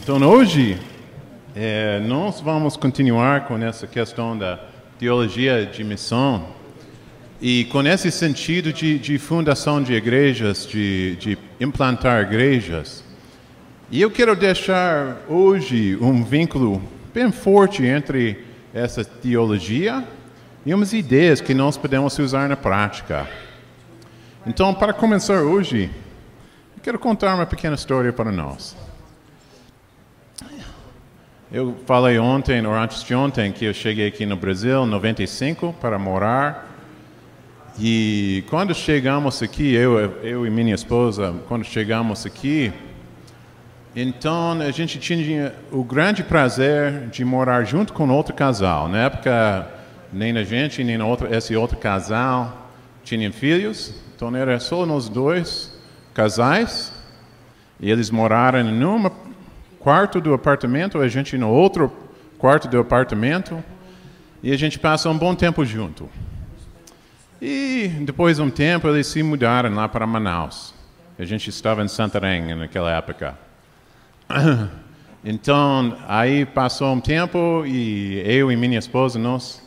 Então, hoje, nós vamos continuar com essa questão da teologia de missão e com esse sentido de fundação de igrejas, de implantar igrejas. E eu quero deixar hoje um vínculo bem forte entre essa teologia e umas ideias que nós podemos usar na prática. Então, para começar hoje, eu quero contar uma pequena história para nós. Eu falei ontem, ou antes de ontem, que eu cheguei aqui no Brasil em 95 para morar. E quando chegamos aqui, eu e minha esposa, quando chegamos aqui, então a gente tinha o grande prazer de morar junto com outro casal. Na época, nem a gente, nem esse outro casal tinham filhos. Então era só nós dois casais. E eles moraram num quarto do apartamento, a gente no outro quarto do apartamento. E a gente passou um bom tempo junto. E depois de um tempo eles se mudaram lá para Manaus. A gente estava em Santarém naquela época. Então, aí passou um tempo e eu e minha esposa, nós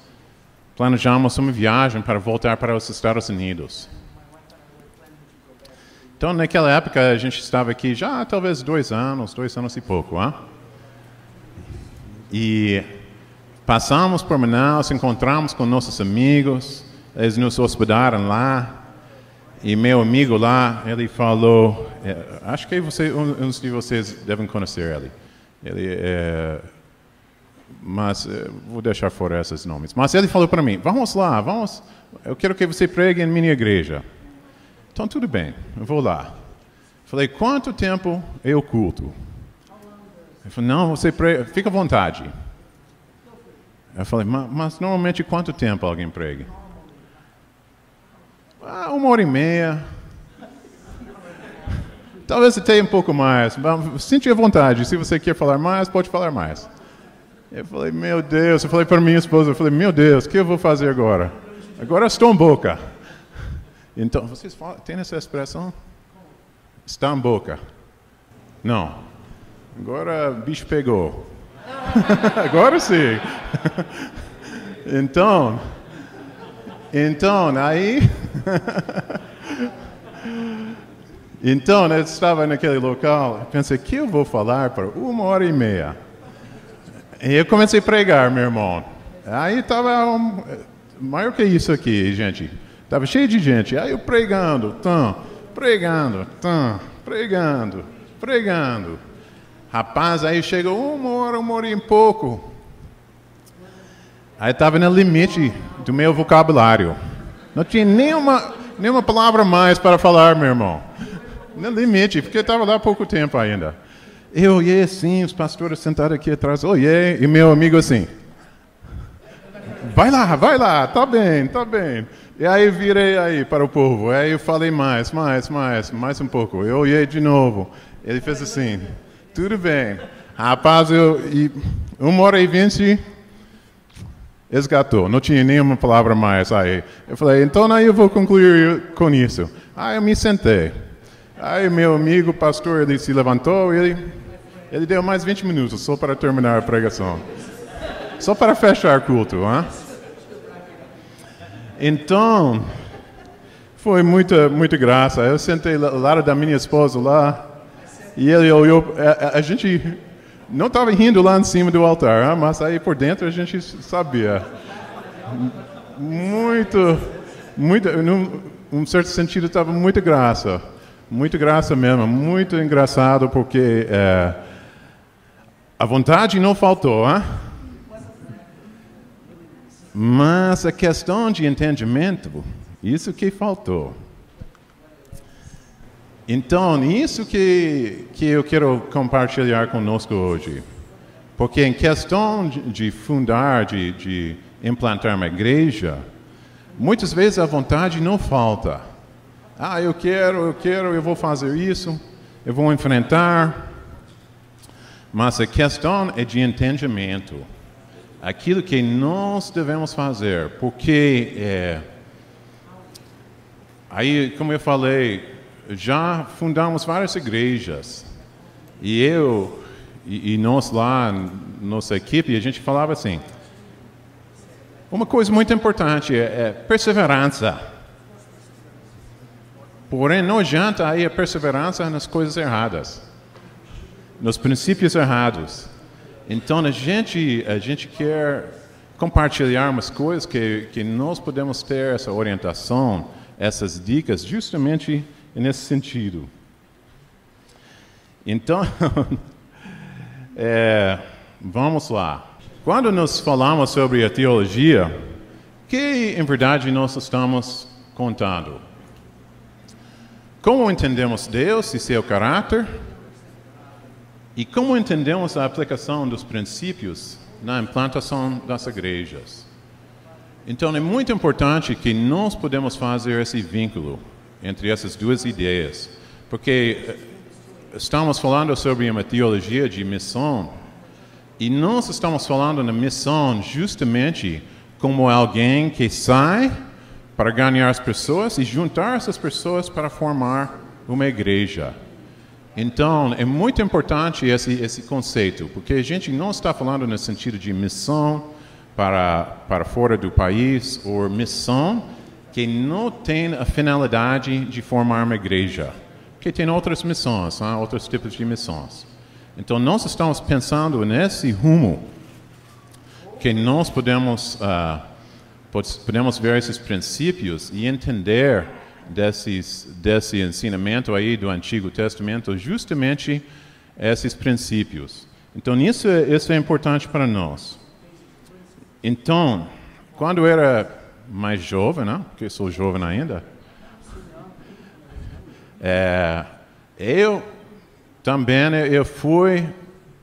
planejamos uma viagem para voltar para os Estados Unidos. Então, naquela época, a gente estava aqui já talvez 2 anos e pouco. Hein? E passamos por Manaus, encontramos com nossos amigos, eles nos hospedaram lá. E meu amigo lá, ele falou, acho que uns de vocês devem conhecer ele. Mas vou deixar fora esses nomes. Mas ele falou para mim, vamos lá, eu quero que você pregue em minha igreja. Então, tudo bem, eu vou lá. Falei, quanto tempo eu culto? Ele falou, não, você prega, fica à vontade. Eu falei, mas normalmente quanto tempo alguém prega? 1h30. Talvez até um pouco mais. Sinta à vontade, se você quer falar mais, pode falar mais. Eu falei, meu Deus, eu falei para minha esposa, meu Deus, o que eu vou fazer agora? Agora estou em boca. Então, vocês têm essa expressão? Está em boca. Não. Agora o bicho pegou. Agora sim. Então, aí... Então, eu estava naquele local, pensei, o que eu vou falar por 1h30? E eu comecei a pregar, meu irmão. Aí estava maior que isso aqui, gente. Estava cheio de gente. Aí eu pregando. Rapaz, aí chegou 1h e pouco. Aí estava no limite do meu vocabulário. Não tinha nenhuma palavra mais para falar, meu irmão. No limite, porque estava lá há pouco tempo ainda. Eu olhei assim, os pastores sentados aqui atrás, olhei, e meu amigo assim, vai lá, tá bem. E aí virei aí para o povo, aí eu falei mais um pouco. Eu olhei de novo, ele fez assim, tudo bem. Rapaz, 1h20, esgatou, não tinha nenhuma palavra mais aí. Eu falei, então aí eu vou concluir com isso. Aí eu me sentei. Aí meu amigo, pastor, ele se levantou e ele deu mais 20 minutos só para terminar a pregação. Só para fechar o culto, hein? Então, foi muita graça. Eu sentei ao lado da minha esposa lá e ele olhou. A gente não estava rindo lá em cima do altar, hein? Mas aí por dentro a gente sabia. Num certo sentido, estava muita graça. Muita graça mesmo, muito engraçado, porque a vontade não faltou, hein? Mas a questão de entendimento, isso que faltou. Então, isso que eu quero compartilhar conosco hoje. Porque em questão de fundar, de implantar uma igreja, muitas vezes a vontade não falta. Eu quero, eu vou fazer isso, eu vou enfrentar. Mas a questão é de entendimento. Aquilo que nós devemos fazer, porque aí, como eu falei, já fundamos várias igrejas. E eu e nós lá, nossa equipe, a gente falava assim, uma coisa muito importante é perseverança. Porém, não adianta aí a perseverança nas coisas erradas, nos princípios errados. Então, a gente quer compartilhar umas coisas que nós podemos ter essa orientação, essas dicas, justamente nesse sentido. Então, vamos lá. Quando nós falamos sobre a teologia, o que em verdade nós estamos contando? Como entendemos Deus e seu caráter? E como entendemos a aplicação dos princípios na implantação das igrejas? Então, é muito importante que nós podemos fazer esse vínculo entre essas duas ideias, porque estamos falando sobre uma teologia de missão, e nós estamos falando na missão justamente como alguém que sai para ganhar as pessoas e juntar essas pessoas para formar uma igreja. Então, é muito importante esse conceito, porque a gente não está falando no sentido de missão para fora do país, ou missão que não tem a finalidade de formar uma igreja, porque tem outras missões, outros tipos de missões. Então, nós estamos pensando nesse rumo, que nós podemos ver esses princípios e entender desse ensinamento aí do Antigo Testamento, justamente esses princípios. Então, isso é importante para nós. Então, quando eu era mais jovem, porque eu sou jovem ainda, eu fui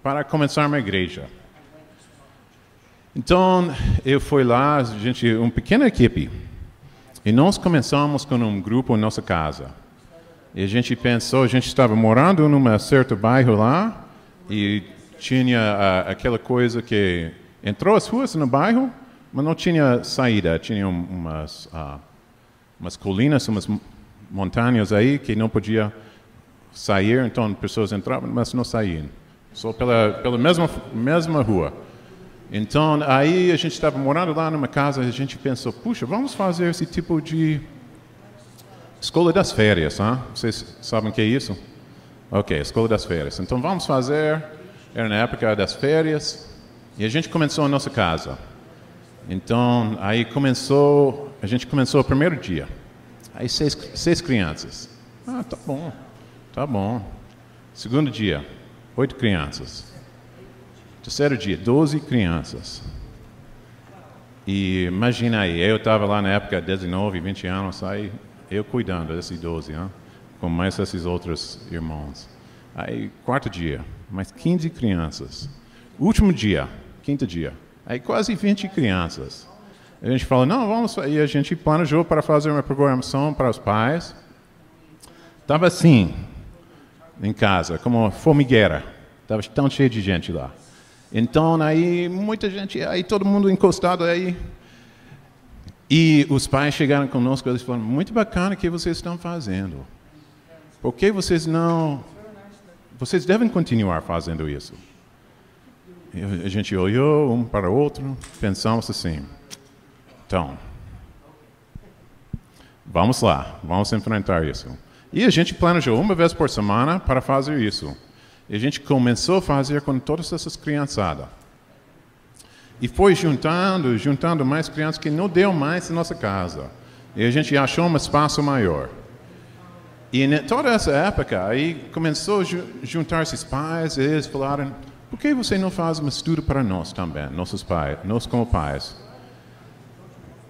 para começar uma igreja. Então, eu fui lá, uma pequena equipe, e nós começamos com um grupo em nossa casa. E a gente pensou, a gente estava morando num certo bairro lá, e tinha aquela coisa que entrou as ruas no bairro, mas não tinha saída. Tinha umas colinas, umas montanhas aí que não podia sair, então pessoas entravam, mas não saíam. Só pela mesma rua. Então, aí a gente estava morando lá numa casa e a gente pensou, puxa, vamos fazer esse tipo de escola das férias, Vocês sabem o que é isso? Ok, escola das férias. Então, vamos fazer, era na época das férias, e a gente começou a nossa casa. Então, aí a gente começou o primeiro dia. Aí 6 crianças. Tá bom. Segundo dia, 8 crianças. Terceiro dia, 12 crianças. E imagina aí, eu estava lá na época, 19, 20 anos, aí eu cuidando desses 12, com mais esses outros irmãos. Aí, quarto dia, mais 15 crianças. Último dia, quinto dia, aí quase 20 crianças. A gente falou, e a gente planejou para fazer uma programação para os pais. Estava assim, em casa, como uma formigueira. Estava tão cheio de gente lá. Então, aí, muita gente, aí todo mundo encostado aí. E os pais chegaram conosco, eles falaram, muito bacana o que vocês estão fazendo. Por que vocês não... Vocês devem continuar fazendo isso. E a gente olhou um para o outro, pensamos assim, então, vamos lá, vamos enfrentar isso. E a gente planejou uma vez por semana para fazer isso. E a gente começou a fazer com todas essas criançadas. E foi juntando mais crianças que não deu mais na nossa casa. E a gente achou um espaço maior. E em toda essa época, aí começou a juntar esses pais, e eles falaram, por que você não faz um estudo para nós também, nossos pais, nós como pais?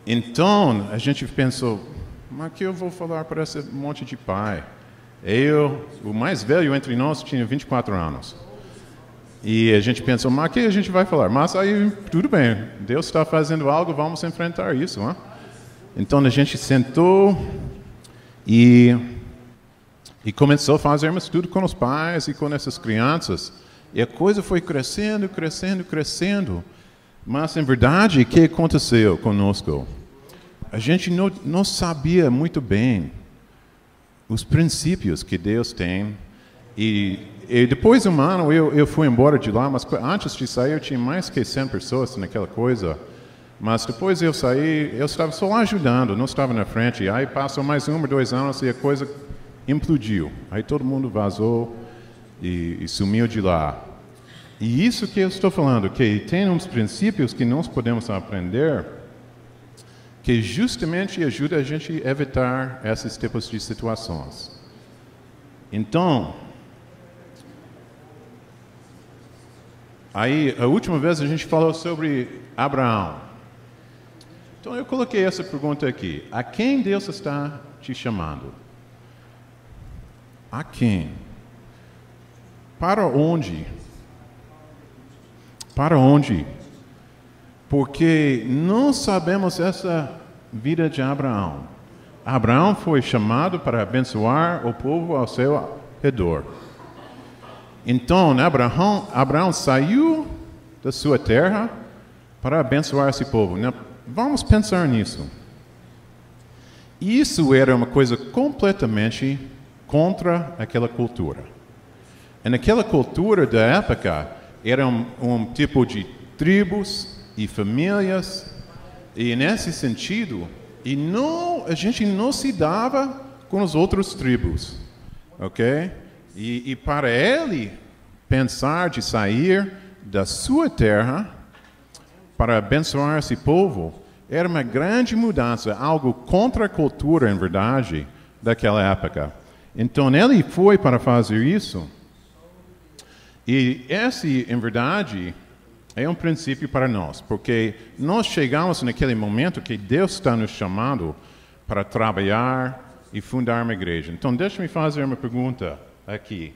Então, a gente pensou, mas o que eu vou falar para esse monte de pai? O mais velho entre nós, tinha 24 anos. E a gente pensou, mas o que a gente vai falar? Mas aí, tudo bem, Deus está fazendo algo, vamos enfrentar isso. Então, a gente sentou e começou a fazer um estudo com os pais e com essas crianças. E a coisa foi crescendo. Mas, em verdade, o que aconteceu conosco? A gente não sabia muito bem os princípios que Deus tem E depois de um ano eu fui embora de lá, mas antes de sair eu tinha mais que 100 pessoas naquela coisa. Mas depois eu saí, eu estava só lá ajudando, não estava na frente. Aí passou mais 1 ou 2 anos e a coisa implodiu. Aí todo mundo vazou e sumiu de lá. E isso que eu estou falando, que tem uns princípios que nós podemos aprender que justamente ajuda a gente a evitar esses tipos de situações. Então, aí a última vez a gente falou sobre Abraão. Então eu coloquei essa pergunta aqui: a quem Deus está te chamando? A quem? Para onde? Para onde? Porque não sabemos essa vida de Abraão. Abraão foi chamado para abençoar o povo ao seu redor. Então, Abraão saiu da sua terra para abençoar esse povo. Vamos pensar nisso. Isso era uma coisa completamente contra aquela cultura. E naquela cultura da época, era um tipo de tribos e famílias, e nesse sentido, a gente não se dava com as outras tribos, ok? E para ele pensar de sair da sua terra para abençoar esse povo era uma grande mudança, algo contra a cultura, em verdade, daquela época. Então ele foi para fazer isso. E esse, em verdade, é um princípio para nós, porque nós chegamos naquele momento que Deus está nos chamando para trabalhar e fundar uma igreja. Então, deixa-me fazer uma pergunta aqui.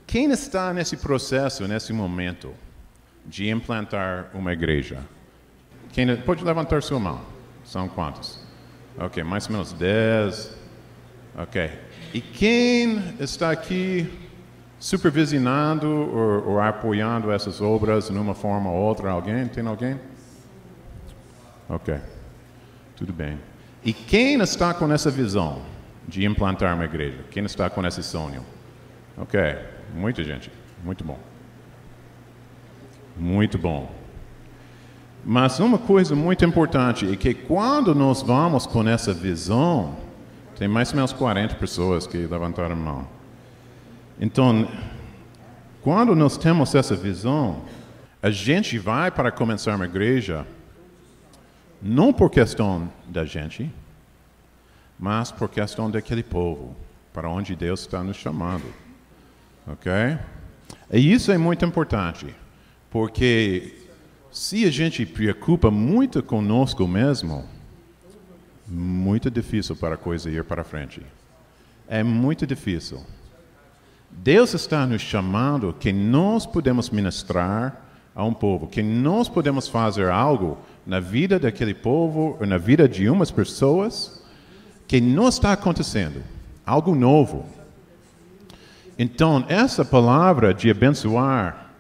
Quem está nesse processo, nesse momento, de implantar uma igreja? Quem pode levantar sua mão? São quantos? Ok, mais ou menos 10. Ok. E quem está aqui supervisionando ou apoiando essas obras de uma forma ou outra? Alguém? Tem alguém? Ok. Tudo bem. E quem está com essa visão de implantar uma igreja? Quem está com esse sonho? Ok. Muita gente. Muito bom. Muito bom. Mas uma coisa muito importante é que quando nós vamos com essa visão, tem mais ou menos 40 pessoas que levantaram a mão. Então, quando nós temos essa visão, a gente vai para começar uma igreja não por questão da gente, mas por questão daquele povo, para onde Deus está nos chamando. Ok? E isso é muito importante, porque se a gente preocupa muito conosco mesmo, muito difícil para a coisa ir para frente. É muito difícil. Deus está nos chamando que nós podemos ministrar a um povo, que nós podemos fazer algo na vida daquele povo, ou na vida de umas pessoas, que não está acontecendo, algo novo. Então, essa palavra de abençoar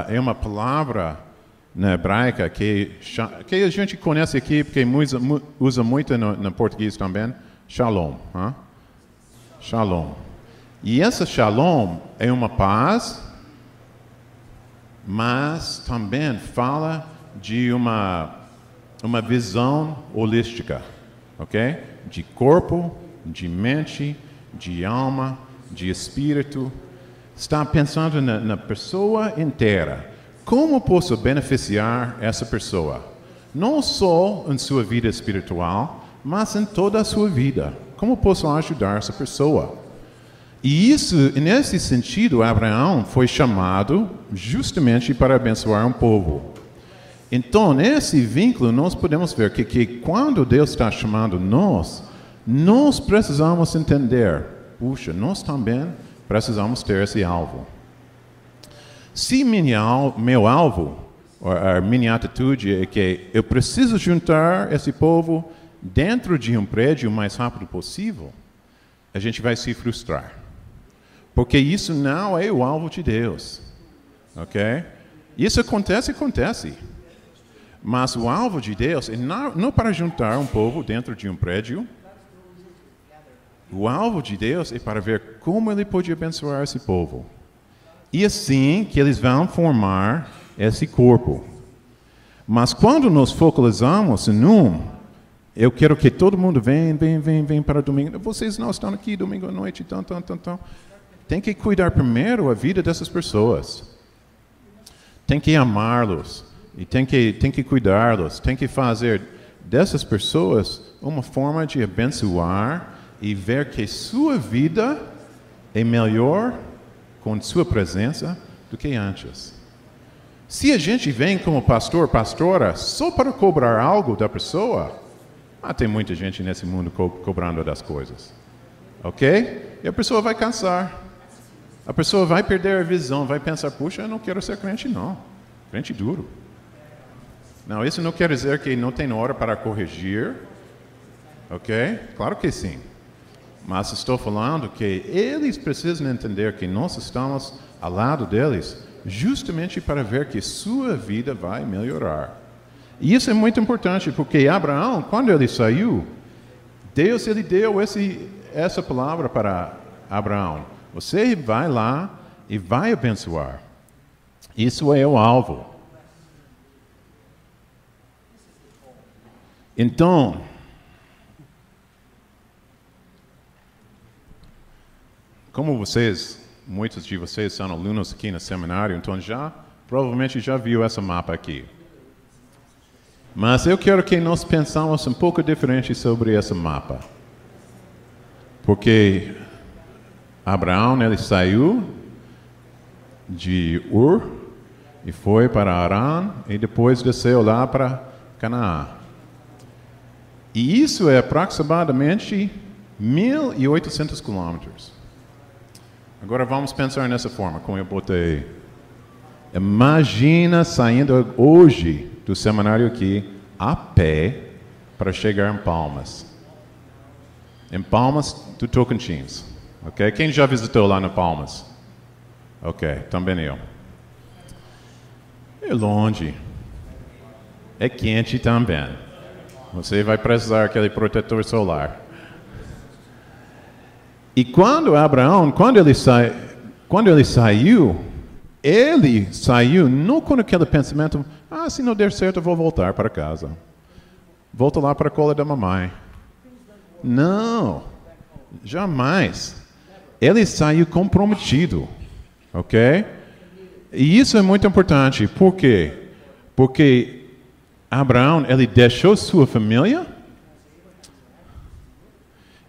é uma palavra na hebraica que a gente conhece aqui, porque usa muito no português também, shalom. Shalom. E essa shalom é uma paz, mas também fala de uma visão holística, ok? De corpo, de mente, de alma, de espírito. Está pensando na pessoa inteira. Como posso beneficiar essa pessoa? Não só em sua vida espiritual, mas em toda a sua vida. Como posso ajudar essa pessoa? E isso, nesse sentido, Abraão foi chamado justamente para abençoar um povo. Então, nesse vínculo, nós podemos ver que quando Deus está chamando nós precisamos entender, puxa, nós também precisamos ter esse alvo. Se meu alvo, a minha atitude é que eu preciso juntar esse povo dentro de um prédio o mais rápido possível, a gente vai se frustrar. Porque isso não é o alvo de Deus. Ok? Isso acontece. Mas o alvo de Deus é não para juntar um povo dentro de um prédio O alvo de Deus é para ver como Ele pode abençoar esse povo. E assim que eles vão formar esse corpo. Mas quando nos focalizamos em eu quero que todo mundo venha para domingo. Vocês não estão aqui domingo à noite, então. Tem que cuidar primeiro a vida dessas pessoas. Tem que amá-los. E tem que cuidá-los. Tem que fazer dessas pessoas uma forma de abençoar e ver que sua vida é melhor com sua presença do que antes. Se a gente vem como pastor, pastora, só para cobrar algo da pessoa, tem muita gente nesse mundo cobrando das coisas. Ok? E a pessoa vai cansar. A pessoa vai perder a visão, vai pensar, puxa, eu não quero ser crente não. Crente duro. Não, isso não quer dizer que não tem hora para corrigir. Ok? Claro que sim. Mas estou falando que eles precisam entender que nós estamos ao lado deles justamente para ver que sua vida vai melhorar. E isso é muito importante, porque Abraão, quando ele saiu, Deus ele deu essa palavra para Abraão. Você vai lá e vai abençoar. Isso é o alvo. Então, como muitos de vocês são alunos aqui no seminário, então provavelmente já viu esse mapa aqui. Mas eu quero que nós pensamos um pouco diferente sobre esse mapa. Porque Abraão, ele saiu de Ur e foi para Arã e depois desceu lá para Canaã. E isso é aproximadamente 1.800 quilômetros. Agora vamos pensar nessa forma, como eu botei. Imagina saindo hoje do seminário aqui, a pé, para chegar em Palmas. Em Palmas do Tocantins. Ok? Quem já visitou lá no Palmas? Ok, também eu. É longe. É quente também. Você vai precisar daquele protetor solar. E quando ele saiu não com aquele pensamento, se não der certo eu vou voltar para casa. Volto lá para a cola da mamãe. Não, jamais. Ele saiu comprometido, ok? E isso é muito importante. Por quê? Porque Abraão, ele deixou sua família,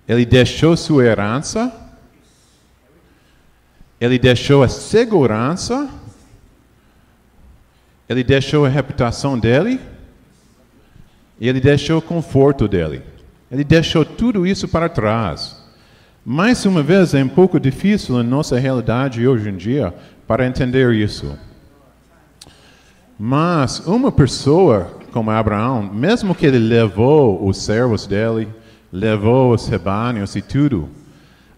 ele deixou sua herança, ele deixou a segurança, ele deixou a reputação dele, e ele deixou o conforto dele. Ele deixou tudo isso para trás. Mais uma vez, é um pouco difícil na nossa realidade hoje em dia para entender isso. Mas uma pessoa como Abraão, mesmo que ele levou os servos dele, levou os rebanhos e tudo,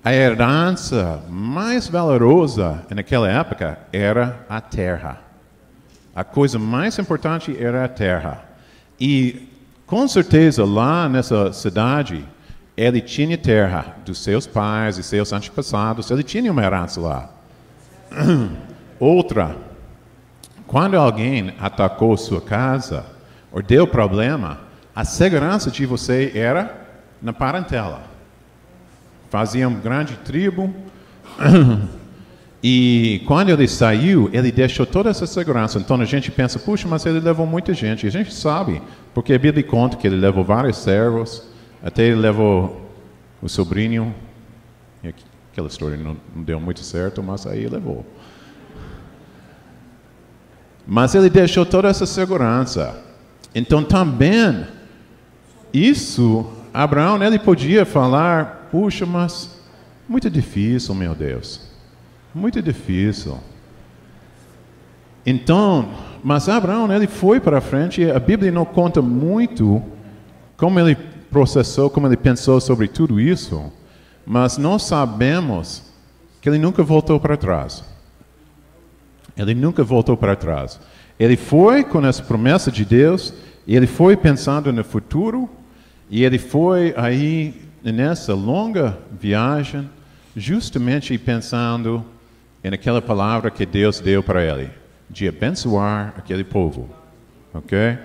a herança mais valorosa naquela época era a terra. A coisa mais importante era a terra. E, com certeza, lá nessa cidade, ele tinha terra dos seus pais e seus antepassados. Ele tinha uma herança lá. Outra, quando alguém atacou sua casa ou deu problema, a segurança de você era na parentela. Fazia uma grande tribo. E quando ele saiu, ele deixou toda essa segurança. Então a gente pensa, puxa, mas ele levou muita gente. E a gente sabe, porque a Bíblia conta que ele levou vários servos, até ele levou o sobrinho. E aquela história não deu muito certo, mas aí ele levou. Mas ele deixou toda essa segurança. Então também, Abraão, ele podia falar, puxa, mas muito difícil, meu Deus. Muito difícil. Então, mas Abraão, ele foi para frente. A Bíblia não conta muito como ele processou, como ele pensou sobre tudo isso. Mas nós sabemos que ele nunca voltou para trás. Ele nunca voltou para trás. Ele foi com essa promessa de Deus, e ele foi pensando no futuro, e ele foi aí nessa longa viagem, justamente pensando naquela palavra que Deus deu para ele, de abençoar aquele povo. Ok?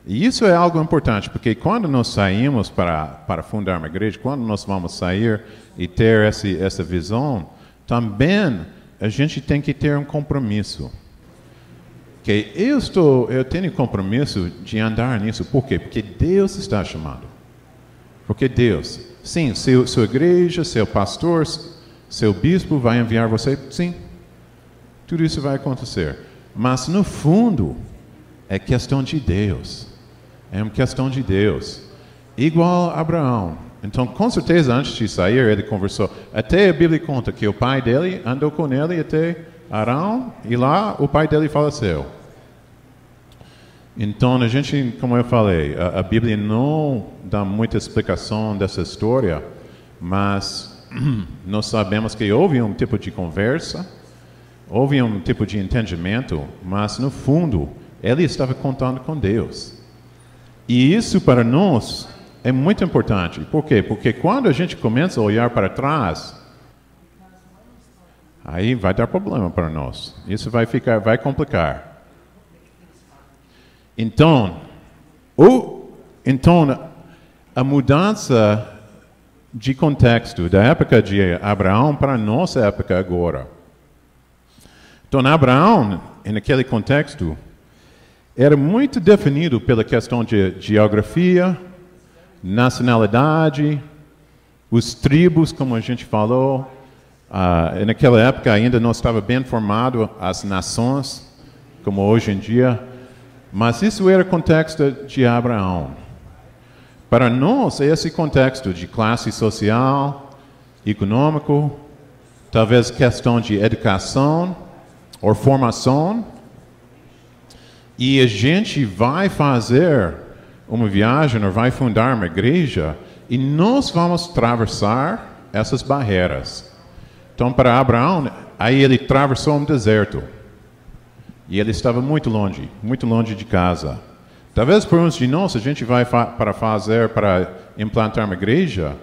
E isso é algo importante, porque quando nós saímos para fundar uma igreja, quando nós vamos sair e ter essa visão, também a gente tem que ter um compromisso. Que eu tenho compromisso de andar nisso. Por quê? Porque Deus está chamando. Porque Deus, sim, sua igreja, seu pastor, seu bispo vai enviar você, sim. Tudo isso vai acontecer. Mas no fundo, é questão de Deus. É uma questão de Deus. Igual a Abraão. Então, com certeza, antes de sair, ele conversou. Até a Bíblia conta que o pai dele andou com ele até Arão, e lá o pai dele faleceu. Então, a gente, como eu falei, a Bíblia não dá muita explicação dessa história, mas nós sabemos que houve um tipo de conversa, houve um tipo de entendimento, mas no fundo, ele estava contando com Deus. E isso para nós é muito importante. Por quê? Porque quando a gente começa a olhar para trás, aí vai dar problema para nós. Isso vai complicar. Então, a mudança de contexto da época de Abraão para a nossa época agora. Então, Abraão, naquele contexto, era muito definido pela questão de geografia, nacionalidade, os tribos, como a gente falou. Naquela época ainda não estava bem formado as nações, como hoje em dia. Mas isso era o contexto de Abraão. Para nós, esse contexto de classe social, econômico, talvez questão de educação ou formação, e a gente vai fazer uma viagem ou vai fundar uma igreja e nós vamos atravessar essas barreiras. Então, para Abraão, aí ele atravessou um deserto. E ele estava muito longe de casa. Talvez por uns de nós, a gente vai para implantar uma igreja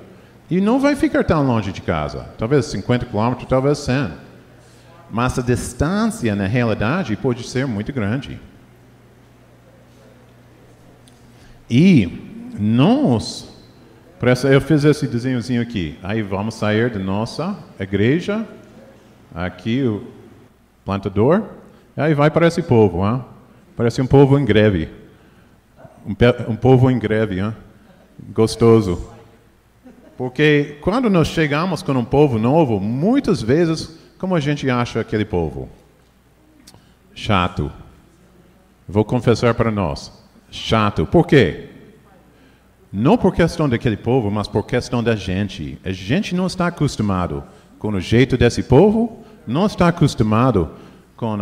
e não vai ficar tão longe de casa. Talvez 50 quilômetros, talvez 100. Mas a distância, na realidade, pode ser muito grande. E nós, eu fiz esse desenhozinho aqui. Aí vamos sair da nossa igreja. Aqui o plantador. Aí vai para esse povo, hein? Parece um povo em greve. Um povo em greve, hein? Gostoso. Porque quando nós chegamos com um povo novo, muitas vezes, como a gente acha aquele povo? Chato. Vou confessar para nós. Chato. Por quê? Não por questão daquele povo, mas por questão da gente. A gente não está acostumado com o jeito desse povo, não está acostumado com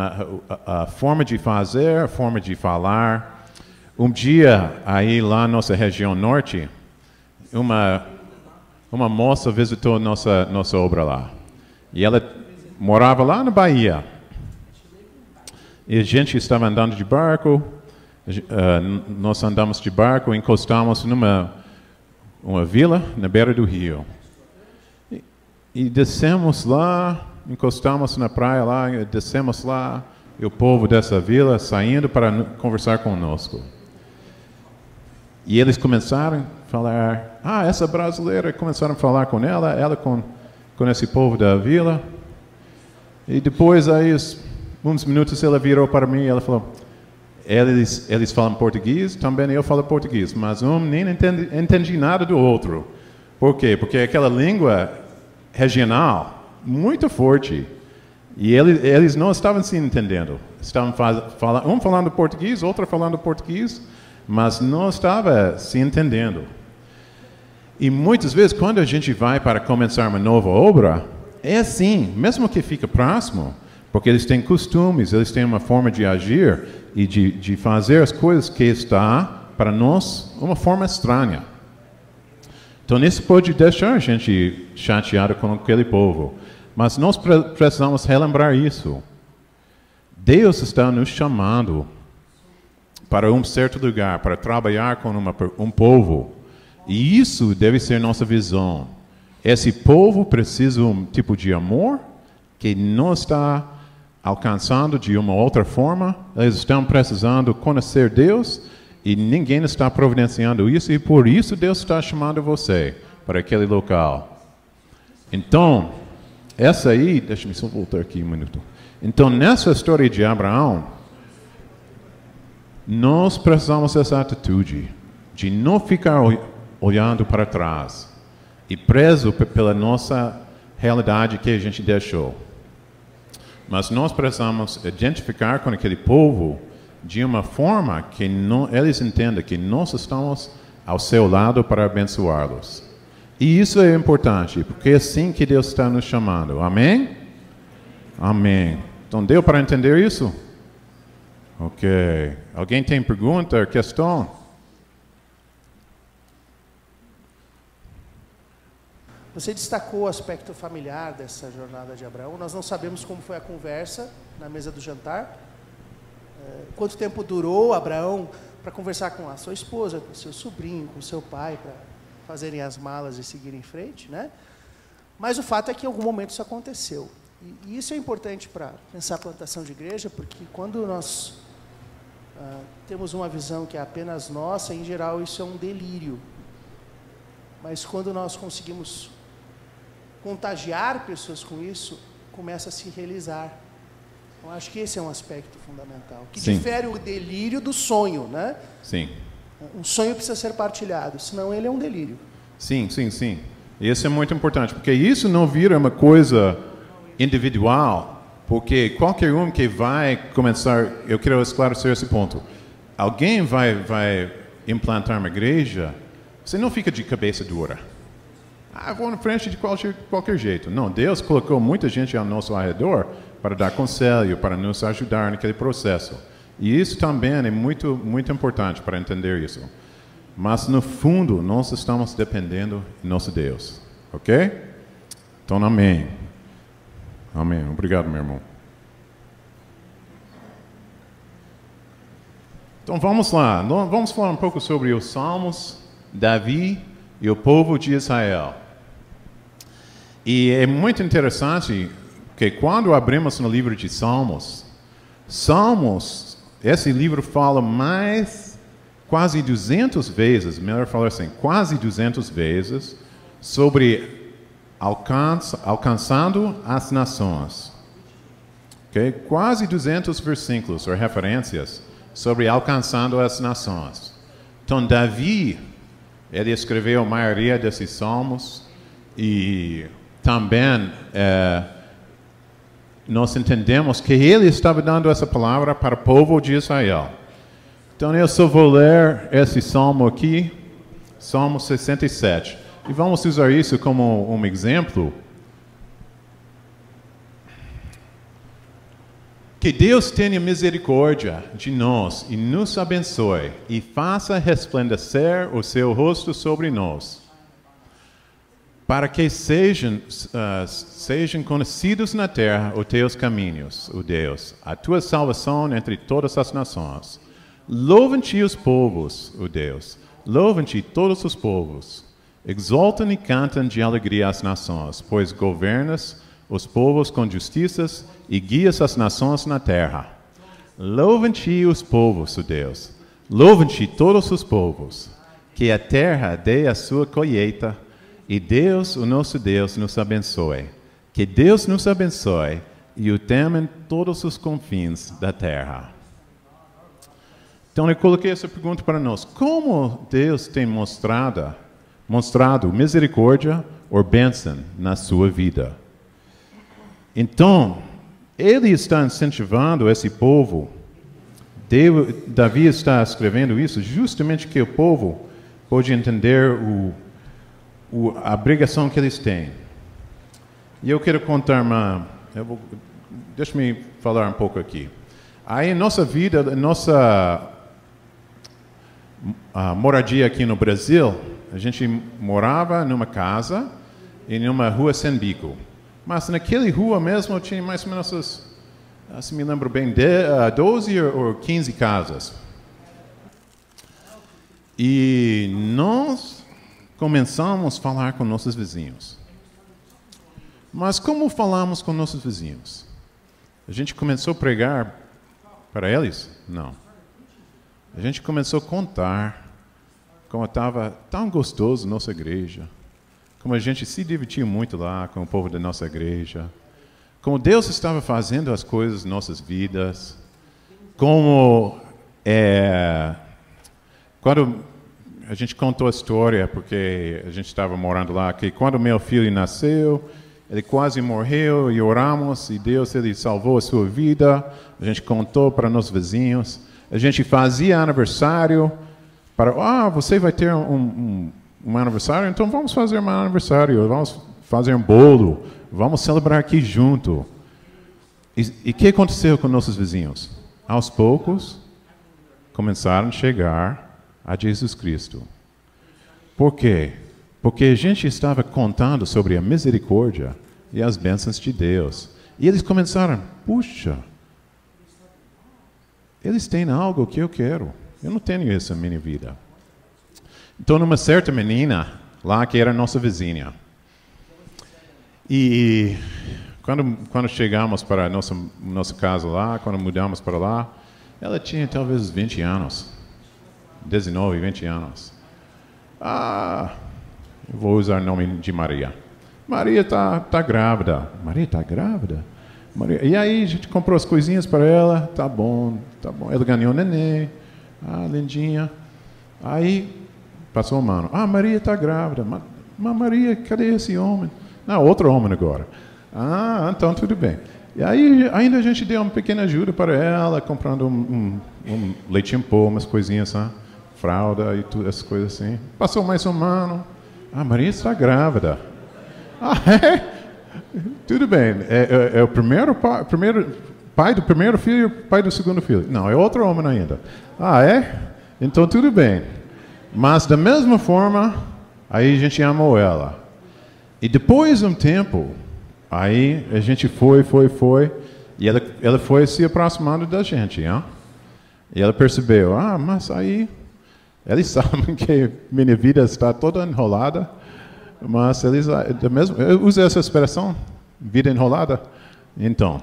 a forma de fazer, a forma de falar. Um dia, aí lá na nossa região norte, uma moça visitou nossa obra lá. E ela morava lá na Bahia. E a gente estava andando de barco, nós andamos de barco, encostamos numa vila na beira do rio. E descemos lá, encostamos na praia lá, descemos lá, e o povo dessa vila saindo para conversar conosco. E eles começaram a falar, essa brasileira, começaram a falar com ela com esse povo da vila. E depois, aí, uns minutos, ela virou para mim e ela falou, eles falam português, também eu falo português, mas nem entendi nada do outro. Por quê? Porque aquela língua regional muito forte. E eles não estavam se entendendo. Estavam um falando português, outro falando português, mas não estava se entendendo. E muitas vezes, quando a gente vai para começar uma nova obra, é assim, mesmo que fica próximo, porque eles têm costumes, eles têm uma forma de agir e de fazer as coisas que está, para nós, uma forma estranha. Então, isso pode deixar a gente chateado com aquele povo. Mas nós precisamos relembrar isso. Deus está nos chamando para um certo lugar, para trabalhar com um povo. E isso deve ser nossa visão. Esse povo precisa de um tipo de amor que não está alcançando de uma outra forma. Eles estão precisando conhecer Deus e ninguém está providenciando isso, e por isso Deus está chamando você para aquele local. Então, essa aí, deixa-me só voltar aqui um minuto. Então, nessa história de Abraão, nós precisamos dessa atitude de não ficar olhando para trás e preso pela nossa realidade que a gente deixou. Mas nós precisamos identificar com aquele povo de uma forma que eles entendam que nós estamos ao seu lado para abençoá-los. E isso é importante, porque é assim que Deus está nos chamando. Amém? Amém. Então, deu para entender isso? Ok. Alguém tem pergunta, questão? Você destacou o aspecto familiar dessa jornada de Abraão. Nós não sabemos como foi a conversa na mesa do jantar. Quanto tempo durou Abraão para conversar com a sua esposa, com o seu sobrinho, com o seu pai, para fazerem as malas e seguirem em frente, né? Mas o fato é que em algum momento isso aconteceu. E isso é importante para pensar a plantação de igreja, porque quando nós temos uma visão que é apenas nossa, em geral isso é um delírio. Mas quando nós conseguimos contagiar pessoas com isso, começa a se realizar. Eu acho que esse é um aspecto fundamental, que Sim. difere o delírio do sonho, né? Sim. Um sonho precisa ser partilhado, senão ele é um delírio. Sim, sim, sim. Isso é muito importante, porque isso não vira uma coisa individual, porque qualquer um que vai começar, eu quero esclarecer esse ponto, alguém vai implantar uma igreja, você não fica de cabeça dura. Vou na frente de qualquer jeito. Não, Deus colocou muita gente ao nosso redor para dar conselho, para nos ajudar naquele processo. E isso também é muito, muito importante para entender isso. Mas, no fundo, nós estamos dependendo de nosso Deus. Ok? Então, amém. Amém. Obrigado, meu irmão. Então, vamos lá. Vamos falar um pouco sobre os Salmos, Davi e o povo de Israel. E é muito interessante que quando abrimos no livro de Salmos, esse livro fala mais, quase 200 vezes, melhor falar assim, quase 200 vezes, sobre alcançando as nações. Okay? Quase 200 versículos ou referências sobre alcançando as nações. Então, Davi, ele escreveu a maioria desses salmos e também nós entendemos que ele estava dando essa palavra para o povo de Israel. Então, eu só vou ler esse salmo aqui, Salmo 67. E vamos usar isso como um exemplo. Que Deus tenha misericórdia de nós e nos abençoe e faça resplandecer o seu rosto sobre nós, para que sejam conhecidos na terra os teus caminhos, ó Deus, a tua salvação entre todas as nações. Louvem-te os povos, ó Deus, louvem-te todos os povos. Exaltam e cantam de alegria as nações, pois governas os povos com justiça e guias as nações na terra. Louvem-te os povos, ó Deus, louvem-te todos os povos, que a terra dê a sua colheita, e Deus, o nosso Deus, nos abençoe. Que Deus nos abençoe e o temem todos os confins da terra. Então, eu coloquei essa pergunta para nós. Como Deus tem mostrado misericórdia ou bênção na sua vida? Então, Ele está incentivando esse povo. Davi está escrevendo isso justamente que o povo pode entender a obrigação que eles têm. E eu quero contar deixa-me falar um pouco aqui. Aí, em nossa vida, nossa moradia aqui no Brasil, a gente morava numa casa e numa rua sem bico. Mas naquela rua mesmo tinha mais ou menos, se me lembro bem, 12 ou 15 casas. E nós começamos a falar com nossos vizinhos. Mas como falamos com nossos vizinhos? A gente começou a pregar para eles? Não. A gente começou a contar como estava tão gostoso nossa igreja, como a gente se divertia muito lá com o povo da nossa igreja, como Deus estava fazendo as coisas em nossas vidas, como quando a gente contou a história, porque a gente estava morando lá, que quando meu filho nasceu, ele quase morreu e oramos, e Deus ele salvou a sua vida. A gente contou para nossos vizinhos. A gente fazia aniversário para, você vai ter um aniversário? Então vamos fazer um aniversário, vamos fazer um bolo, vamos celebrar aqui junto. E o que aconteceu com nossos vizinhos? Aos poucos, começaram a chegar a Jesus Cristo. Por quê? Porque a gente estava contando sobre a misericórdia e as bênçãos de Deus. E eles começaram, puxa, eles têm algo que eu quero. Eu não tenho isso na minha vida. Então, uma certa menina lá, que era nossa vizinha. E quando chegamos para a nossa casa lá, quando mudamos para lá, ela tinha talvez 20 anos. 19, 20 anos. Eu vou usar o nome de Maria. Maria tá grávida. Maria está grávida? E aí a gente comprou as coisinhas para ela. Tá bom. Ela ganhou neném. Lindinha. Aí passou um ano. Maria está grávida. Mas Maria, cadê esse homem? Não, outro homem agora. Então tudo bem. E aí ainda a gente deu uma pequena ajuda para ela, comprando um leite em pó, umas coisinhas, fralda e tudo, essas coisas assim. Passou mais um ano. Maria está grávida. É? Tudo bem. É o primeiro pai do primeiro filho e pai do segundo filho. Não, é outro homem ainda. É? Então tudo bem. Mas da mesma forma, aí a gente amou ela. E depois de um tempo, aí a gente foi, e ela foi se aproximando da gente, E ela percebeu, mas aí, eles sabem que minha vida está toda enrolada, mas eles, eu uso essa expressão, vida enrolada, então.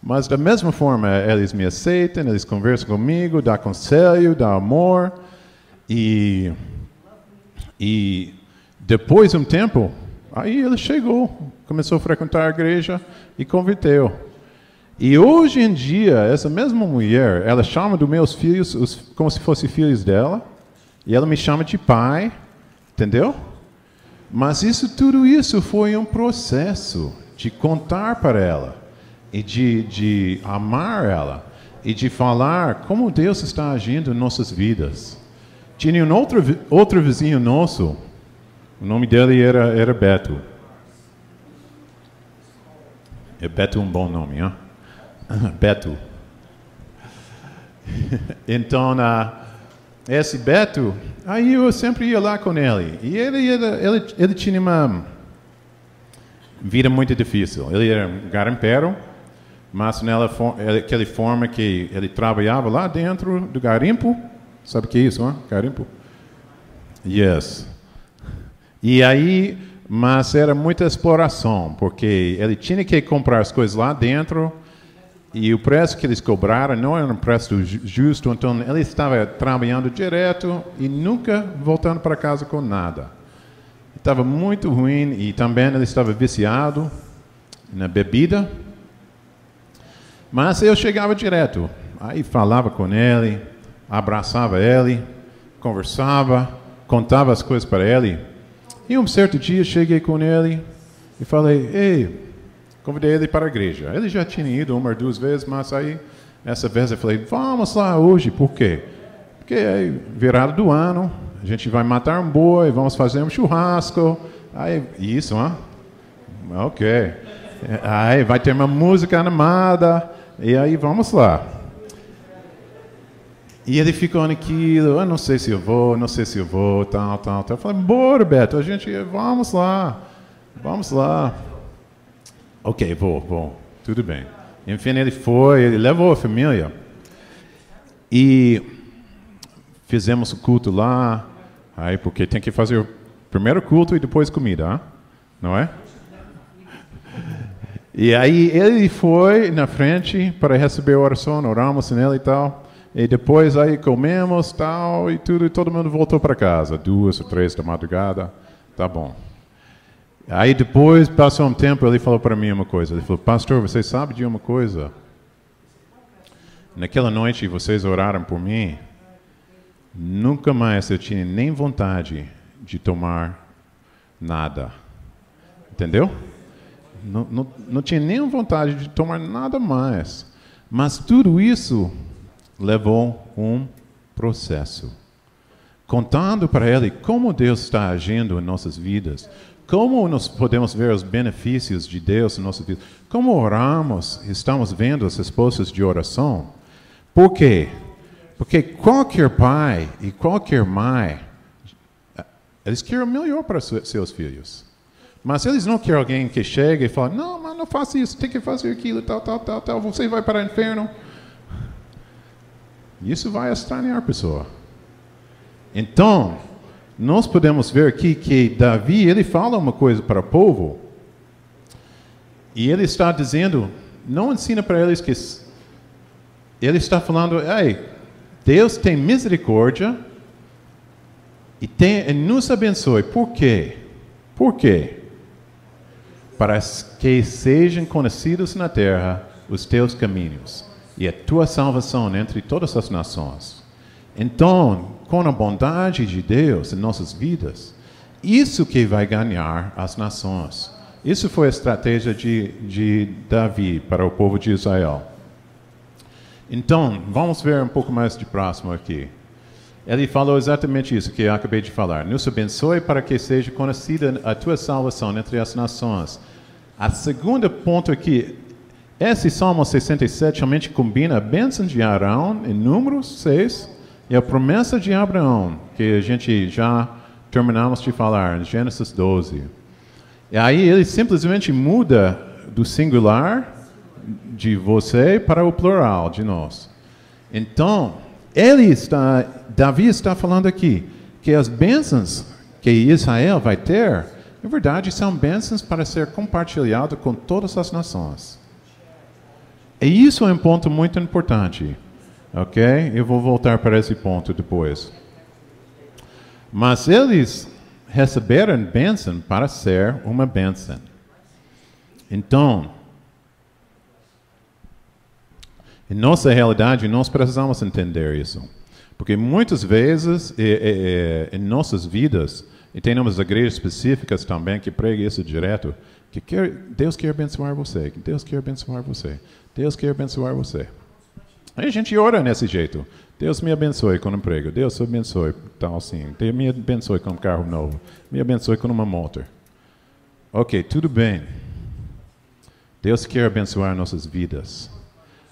Mas da mesma forma, eles me aceitam, eles conversam comigo, dão conselho, dão amor, e depois de um tempo, aí ele chegou, começou a frequentar a igreja e converteu. E hoje em dia, essa mesma mulher, ela chama dos meus filhos como se fossem filhos dela, e ela me chama de pai, entendeu? Mas tudo isso foi um processo de contar para ela, e de amar ela, e de falar como Deus está agindo em nossas vidas. Tinha um outro vizinho nosso, o nome dele era Beto. Beto é um bom nome, Beto. Então, esse Beto, aí eu sempre ia lá com ele. E ele tinha uma vida muito difícil. Ele era um garimpeiro, mas aquela forma que ele trabalhava lá dentro do garimpo. Sabe o que é isso, garimpo? Yes. E aí, mas era muita exploração, porque ele tinha que comprar as coisas lá dentro, e o preço que eles cobraram não era um preço justo, então ele estava trabalhando direto e nunca voltando para casa com nada. Estava muito ruim, e também ele estava viciado na bebida. Mas eu chegava direto, aí falava com ele, abraçava ele, conversava, contava as coisas para ele. E um certo dia cheguei com ele e falei, convidei ele para a igreja. Ele já tinha ido uma ou duas vezes, mas aí, essa vez eu falei, vamos lá hoje. Por quê? Porque é virada do ano, a gente vai matar um boi, vamos fazer um churrasco. Aí, isso, ok. Aí vai ter uma música animada, e aí vamos lá. E ele ficou naquilo, eu não sei se eu vou, tal. Eu falei, bora, Beto, vamos lá. Ok, vou, tudo bem. Enfim, ele levou a família. E fizemos o culto lá, Aí, porque tem que fazer o primeiro culto e depois comida, não é? E aí ele foi na frente para receber a oração, oramos nele e tal. E depois aí comemos tal e tudo, e todo mundo voltou para casa, 2 ou 3 da madrugada, tá bom. Aí depois, passou um tempo, ele falou para mim uma coisa. Ele falou, pastor, você sabe de uma coisa? Naquela noite vocês oraram por mim, nunca mais eu tinha nem vontade de tomar nada. Entendeu? Não tinha nem vontade de tomar nada mais. Mas tudo isso levou um processo. Contando para ele como Deus está agindo em nossas vidas, como nós podemos ver os benefícios de Deus em nossas vidas, como oramos, estamos vendo as respostas de oração. Por quê? Porque qualquer pai e qualquer mãe, eles querem o melhor para seus filhos. Mas eles não querem alguém que chegue e fale, não, mas não faça isso, tem que fazer aquilo, tal, você vai para o inferno. Isso vai estranhar a pessoa. Então, nós podemos ver aqui que Davi, ele fala uma coisa para o povo, e ele está dizendo, não ensina para eles que... Ele está falando, Deus tem misericórdia e nos abençoe. Por quê? Por quê? Para que sejam conhecidos na terra os teus caminhos e a tua salvação entre todas as nações. Então, com a bondade de Deus em nossas vidas, isso que vai ganhar as nações. Isso foi a estratégia de Davi para o povo de Israel. Então, vamos ver um pouco mais de próximo aqui. Ele falou exatamente isso que eu acabei de falar. Nos abençoe para que seja conhecida a tua salvação entre as nações. A segunda ponto aqui, esse Salmo 67 realmente combina a bênção de Arão em Números 6 e a promessa de Abraão, que a gente já terminamos de falar em Gênesis 12. E aí ele simplesmente muda do singular de você para o plural de nós. Então, Davi está falando aqui que as bênçãos que Israel vai ter, na verdade, são bênçãos para ser compartilhado com todas as nações. E isso é um ponto muito importante. Ok? Eu vou voltar para esse ponto depois. Mas eles receberam bênção para ser uma bênção. Então, em nossa realidade, nós precisamos entender isso. Porque muitas vezes, em nossas vidas, e temos igrejas específicas também que pregam isso direto, que Deus quer abençoar você, que Deus quer abençoar você, Deus quer abençoar você. Aí a gente ora nesse jeito. Deus me abençoe com um emprego, Deus me abençoe tal assim, Deus me abençoe com um carro novo, me abençoe com uma moto. Ok, tudo bem. Deus quer abençoar nossas vidas,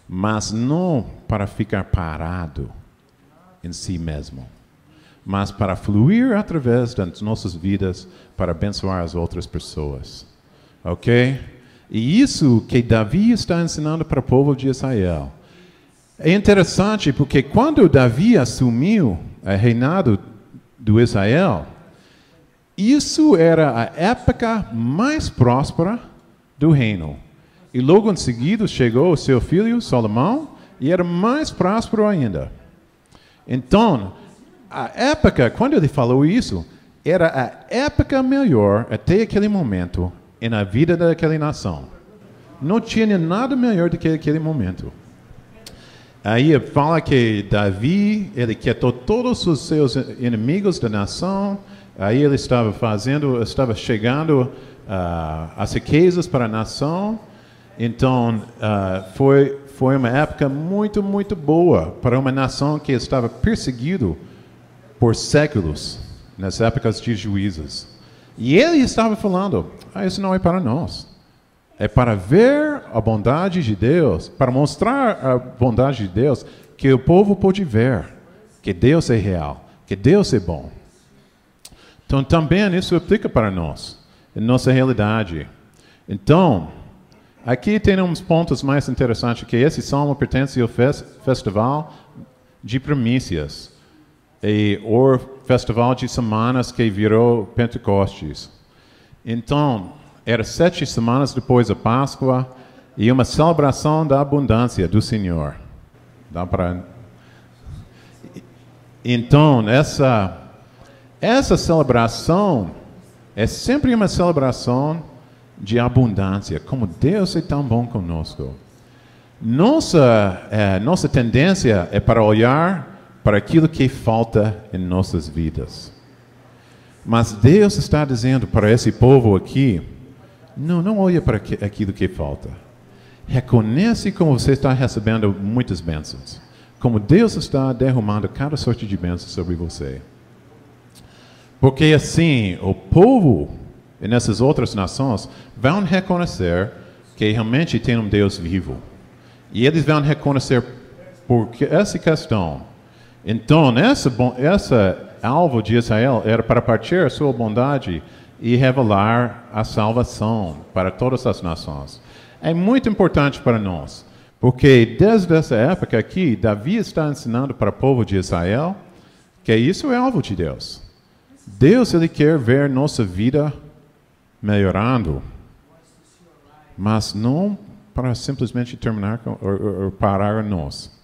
mas não para ficar parado em si mesmo, mas para fluir através das nossas vidas para abençoar as outras pessoas. Ok? E isso que Davi está ensinando para o povo de Israel. É interessante porque quando Davi assumiu o reinado do Israel, isso era a época mais próspera do reino. E logo em seguida chegou o seu filho Salomão e era mais próspero ainda. Então, a época, quando ele falou isso, era a época melhor até aquele momento na vida daquela nação. Não tinha nada melhor do que aquele momento. Aí fala que Davi, ele quietou todos os seus inimigos da nação. Aí ele estava chegando as riquezas para a nação. Então, foi uma época muito, muito boa para uma nação que estava perseguida por séculos, nas épocas de juízes. E ele estava falando, isso não é para nós. É para ver a bondade de Deus, para mostrar a bondade de Deus, que o povo pode ver que Deus é real, que Deus é bom. Então, também isso aplica para nós, em nossa realidade. Então, aqui tem uns pontos mais interessantes, que esse salmo pertence ao festival de primícias, ou festival de semanas que virou Pentecostes. Então, era 7 semanas depois da Páscoa e uma celebração da abundância do Senhor. Dá para... Então, essa celebração é sempre uma celebração de abundância, como Deus é tão bom conosco. Nossa tendência é para olhar para aquilo que falta em nossas vidas. Mas Deus está dizendo para esse povo aqui, não olhe para aquilo que falta. Reconhece como você está recebendo muitas bênçãos. Como Deus está derramando cada sorte de bênçãos sobre você. Porque assim, o povo e nessas outras nações vão reconhecer que realmente tem um Deus vivo. E eles vão reconhecer por essa questão. Então, essa alvo de Israel era para partir a sua bondade e revelar a salvação para todas as nações. É muito importante para nós, porque desde essa época aqui, Davi está ensinando para o povo de Israel que isso é alvo de Deus. Deus, Ele quer ver nossa vida melhorando, mas não para simplesmente terminar ou parar nós.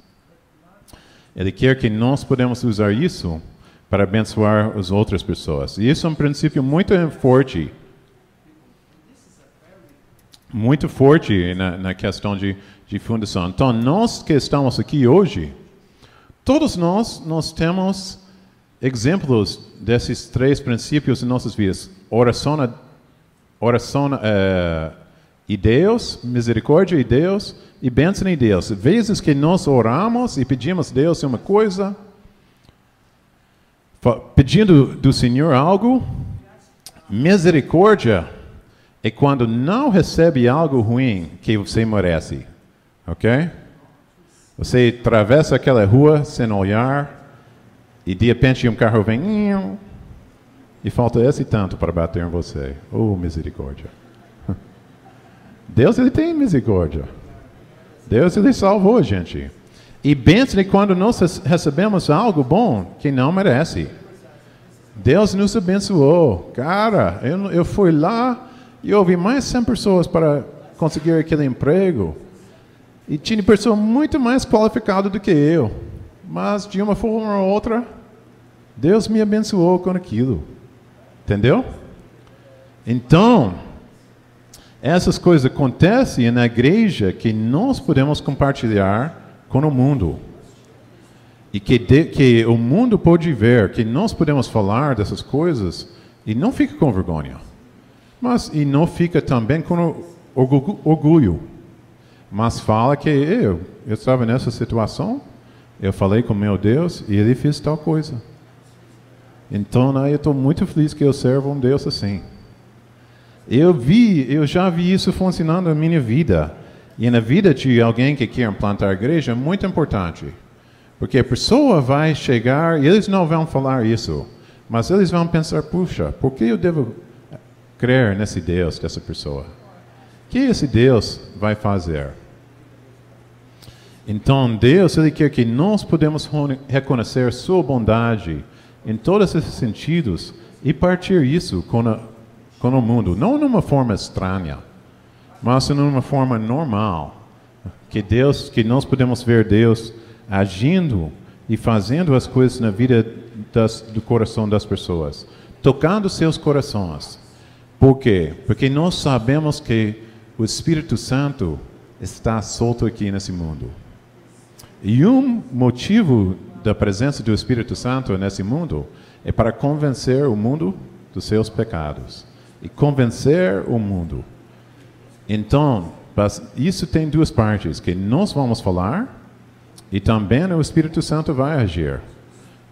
Ele quer que nós podemos usar isso para abençoar as outras pessoas. E isso é um princípio muito forte na questão de fundação. Então, nós que estamos aqui hoje, todos nós temos exemplos desses 3 princípios em nossas vidas. Oração e Deus, misericórdia e Deus, e bênção em Deus. Vezes que nós oramos e pedimos a Deus uma coisa, pedindo do Senhor algo, misericórdia é quando não recebe algo ruim que você merece, ok? Você atravessa aquela rua sem olhar e de repente um carro vem e falta esse tanto para bater em você. Oh, misericórdia. Deus, Ele tem misericórdia. Deus, Ele salvou a gente. E bênção é quando nós recebemos algo bom que não merece. Deus nos abençoou. Cara, eu fui lá e ouvi mais 100 pessoas para conseguir aquele emprego. E tinha pessoa muito mais qualificada do que eu. Mas, de uma forma ou outra, Deus me abençoou com aquilo. Entendeu? Então, essas coisas acontecem na igreja que nós podemos compartilhar com o mundo. E que o mundo pode ver, que nós podemos falar dessas coisas e não fica com vergonha. E não fica também com orgulho. Mas fala que eu estava nessa situação, eu falei com meu Deus e Ele fez tal coisa. Então, eu estou muito feliz que eu servo um Deus assim. Eu já vi isso funcionando na minha vida. E na vida de alguém que quer plantar a igreja é muito importante. Porque a pessoa vai chegar, e eles não vão falar isso, mas eles vão pensar, puxa, por que eu devo crer nesse Deus dessa pessoa? O que esse Deus vai fazer? Então, Deus, Ele quer que nós podemos reconhecer sua bondade em todos esses sentidos e partir isso com o mundo. Não numa forma estranha, mas numa forma normal. Que nós podemos ver Deus agindo e fazendo as coisas na vida do coração das pessoas. Tocando seus corações. Por quê? Porque nós sabemos que o Espírito Santo está solto aqui nesse mundo. E um motivo da presença do Espírito Santo nesse mundo é para convencer o mundo dos seus pecados. E convencer o mundo. Então, isso tem 2 partes, que nós vamos falar e também o Espírito Santo vai agir.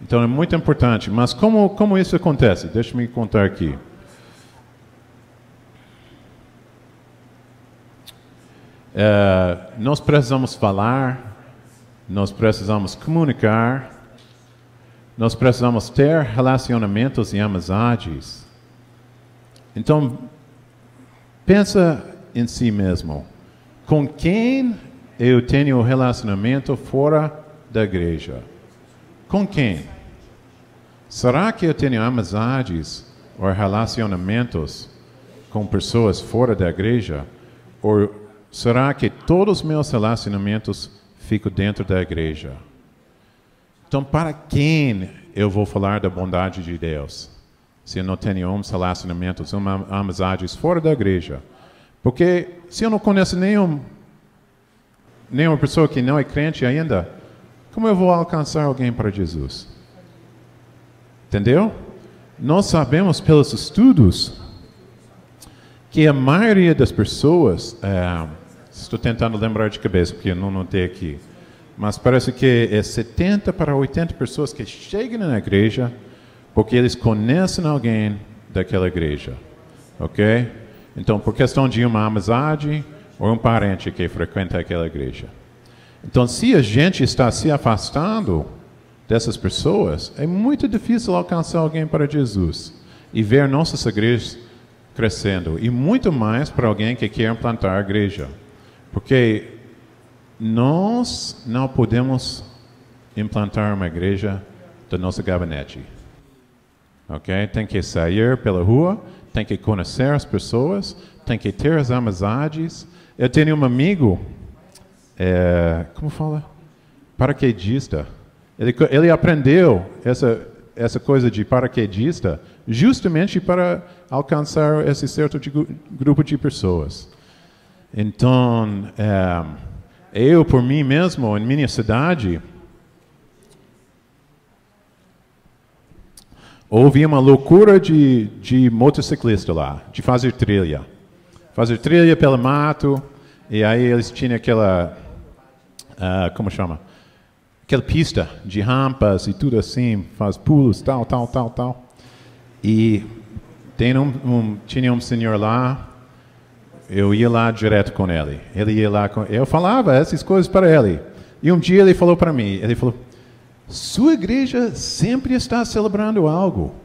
Então é muito importante. Mas como isso acontece? Deixa-me contar aqui. Nós precisamos falar, nós precisamos comunicar, nós precisamos ter relacionamentos e amizades. Então, pensa em si mesmo. Com quem eu tenho relacionamento fora da igreja? Com quem? Será que eu tenho amizades ou relacionamentos com pessoas fora da igreja? Ou será que todos os meus relacionamentos ficam dentro da igreja? Então, para quem eu vou falar da bondade de Deus? Se eu não tenho uns relacionamentos, amizades fora da igreja. Porque se eu não conheço nenhuma pessoa que não é crente ainda, como eu vou alcançar alguém para Jesus? Entendeu? Nós sabemos pelos estudos que a maioria das pessoas, estou tentando lembrar de cabeça porque eu não notei aqui, mas parece que é 70 para 80 pessoas que chegam na igreja porque eles conhecem alguém daquela igreja, ok? Então, por questão de uma amizade ou um parente que frequenta aquela igreja. Então, se a gente está se afastando dessas pessoas, é muito difícil alcançar alguém para Jesus e ver nossas igrejas crescendo. E muito mais para alguém que quer implantar a igreja. Porque nós não podemos implantar uma igreja do nosso gabinete. Ok? Tem que sair pela rua, tem que conhecer as pessoas, tem que ter as amizades. Eu tenho um amigo, como fala? Paraquedista. Ele aprendeu essa coisa de paraquedista justamente para alcançar esse certo grupo de pessoas. Então, eu, por mim mesmo, em minha cidade, houve uma loucura de motociclista lá, de fazer trilha. Fazer trilha pelo mato, e aí eles tinham aquela, como chama? Aquela pista de rampas e tudo assim, faz pulos, tal. E tinha um senhor lá, eu ia lá direto com ele. Ele ia lá, eu falava essas coisas para ele. E um dia ele falou para mim, ele falou, sua igreja sempre está celebrando algo.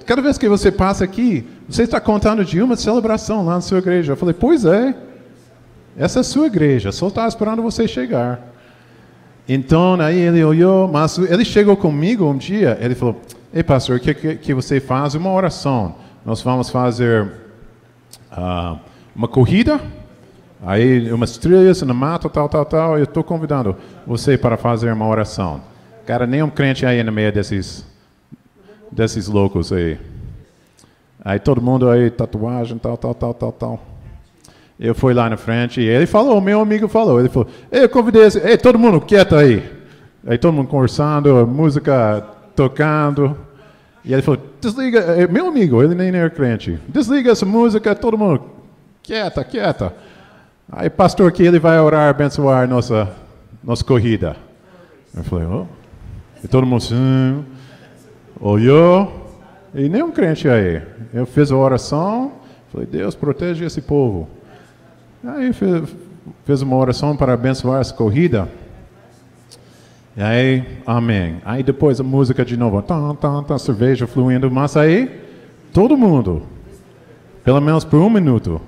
Cada vez que você passa aqui, você está contando de uma celebração lá na sua igreja. Eu falei, pois é, essa é a sua igreja, só está esperando você chegar. Então, aí ele olhou, mas ele chegou comigo um dia, ele falou, ei pastor, que você faz uma oração. Nós vamos fazer uma corrida, aí umas trilhas no mato, tal, eu estou convidando você para fazer uma oração. Cara, nenhum crente aí no meio desses loucos aí. Aí todo mundo aí, tatuagem, tal. Eu fui lá na frente e ele falou, meu amigo falou, ele falou, eu convidei todo mundo quieto aí. Aí todo mundo conversando, música tocando. E ele falou, desliga, meu amigo, ele nem era crente, desliga essa música, todo mundo quieta. Aí pastor aqui, ele vai orar, abençoar nossa corrida. Eu falei, E todo mundo assim, olhou, e nenhum crente aí. Eu fiz a oração, falei, Deus, protege esse povo. Aí fez uma oração para abençoar essa corrida. E aí, amém. Aí depois a música de novo, cerveja fluindo, mas aí, todo mundo, pelo menos por 1 minuto.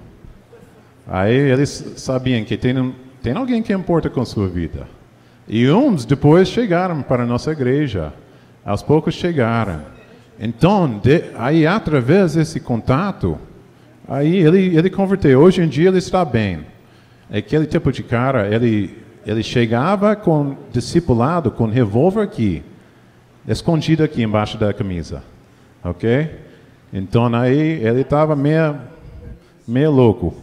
Aí eles sabiam que tem alguém que importa com sua vida. E uns depois chegaram para a nossa igreja. Aos poucos chegaram. Então, aí através desse contato, aí ele converteu. Hoje em dia ele está bem. Aquele tipo de cara, ele chegava com discipulado, com revólver aqui, escondido aqui embaixo da camisa. Ok? Então aí ele estava meio louco.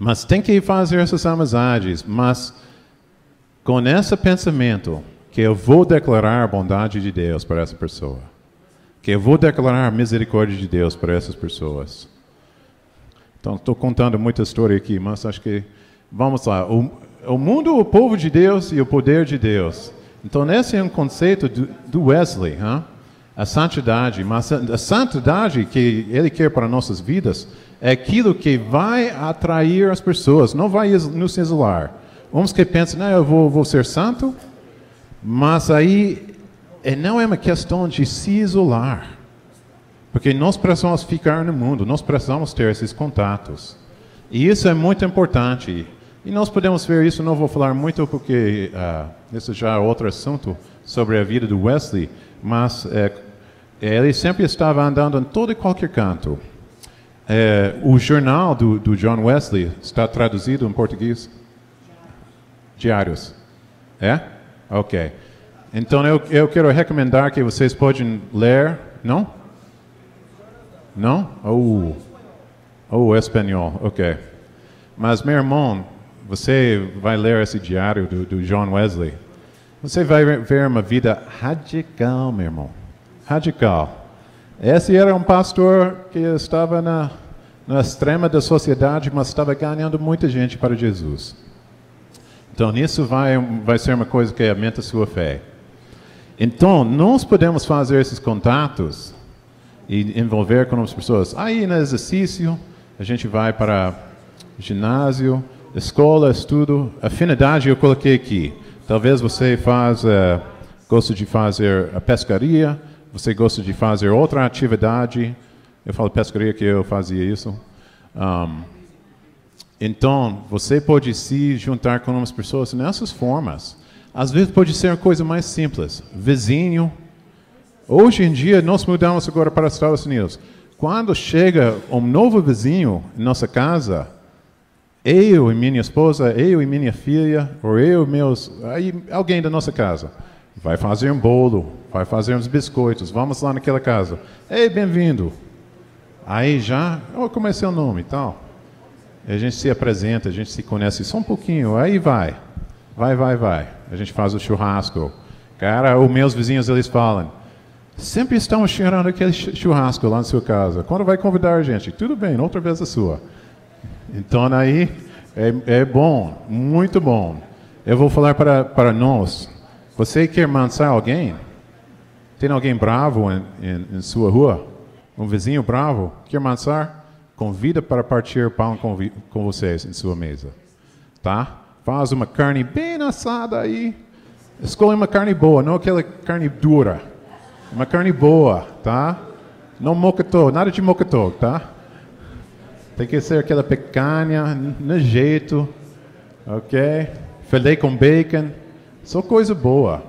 Mas tem que fazer essas amizades, mas com esse pensamento que eu vou declarar a bondade de Deus para essa pessoa, que eu vou declarar a misericórdia de Deus para essas pessoas. Então, estou contando muita história aqui, mas acho que, vamos lá, o mundo, o povo de Deus e o poder de Deus. Então, esse é um conceito do Wesley, a santidade, mas a santidade que ele quer para nossas vidas é aquilo que vai atrair as pessoas, não vai nos isolar. Uns que pensam, eu vou ser santo, mas aí não é uma questão de se isolar. Porque nós precisamos ficar no mundo, nós precisamos ter esses contatos. E isso é muito importante. E nós podemos ver isso, não vou falar muito porque esse já é outro assunto sobre a vida do Wesley, mas ele sempre estava andando em todo e qualquer canto. O jornal do John Wesley está traduzido em português? Diários. É? Ok. Então eu quero recomendar que vocês podem ler. Não? Não? Espanhol. Ok. Mas, meu irmão, você vai ler esse diário do John Wesley. Você vai ver uma vida radical, meu irmão. Radical. Esse era um pastor que estava na extrema da sociedade, mas estava ganhando muita gente para Jesus. Então, isso vai ser uma coisa que aumenta a sua fé. Então, nós podemos fazer esses contatos e envolver com as pessoas. Aí, no exercício, a gente vai para ginásio, escola, estudo. Afinidade eu coloquei aqui. Talvez você gosta de fazer a pescaria, você gosta de fazer outra atividade. Eu falo pescaria que eu fazia isso. Então, você pode se juntar com umas pessoas nessas formas. Às vezes pode ser uma coisa mais simples. Vizinho. Hoje em dia, nós mudamos agora para os Estados Unidos. Quando chega um novo vizinho em nossa casa, eu e minha esposa, eu e minha filha, ou alguém da nossa casa, vai fazer um bolo, vai fazer uns biscoitos, vamos lá naquela casa. Ei, bem-vindo. Aí já, como é seu nome e tal? A gente se apresenta, a gente se conhece só um pouquinho, aí vai. A gente faz o churrasco. Cara, os meus vizinhos, eles falam, sempre estão cheirando aquele churrasco lá na sua casa. Quando vai convidar a gente? Tudo bem, outra vez a sua. Então aí, é bom, muito bom. Eu vou falar para nós. Você quer mansar alguém? Tem alguém bravo em sua rua? Um vizinho bravo? Quer mansar? Convida para partir pão com vocês em sua mesa. Tá? Faz uma carne bem assada aí. Escolhe uma carne boa, não aquela carne dura. Uma carne boa, tá? Não mocotó, nada de mocotó, tá? Tem que ser aquela picanha, no jeito, ok? Filé com bacon, só coisa boa.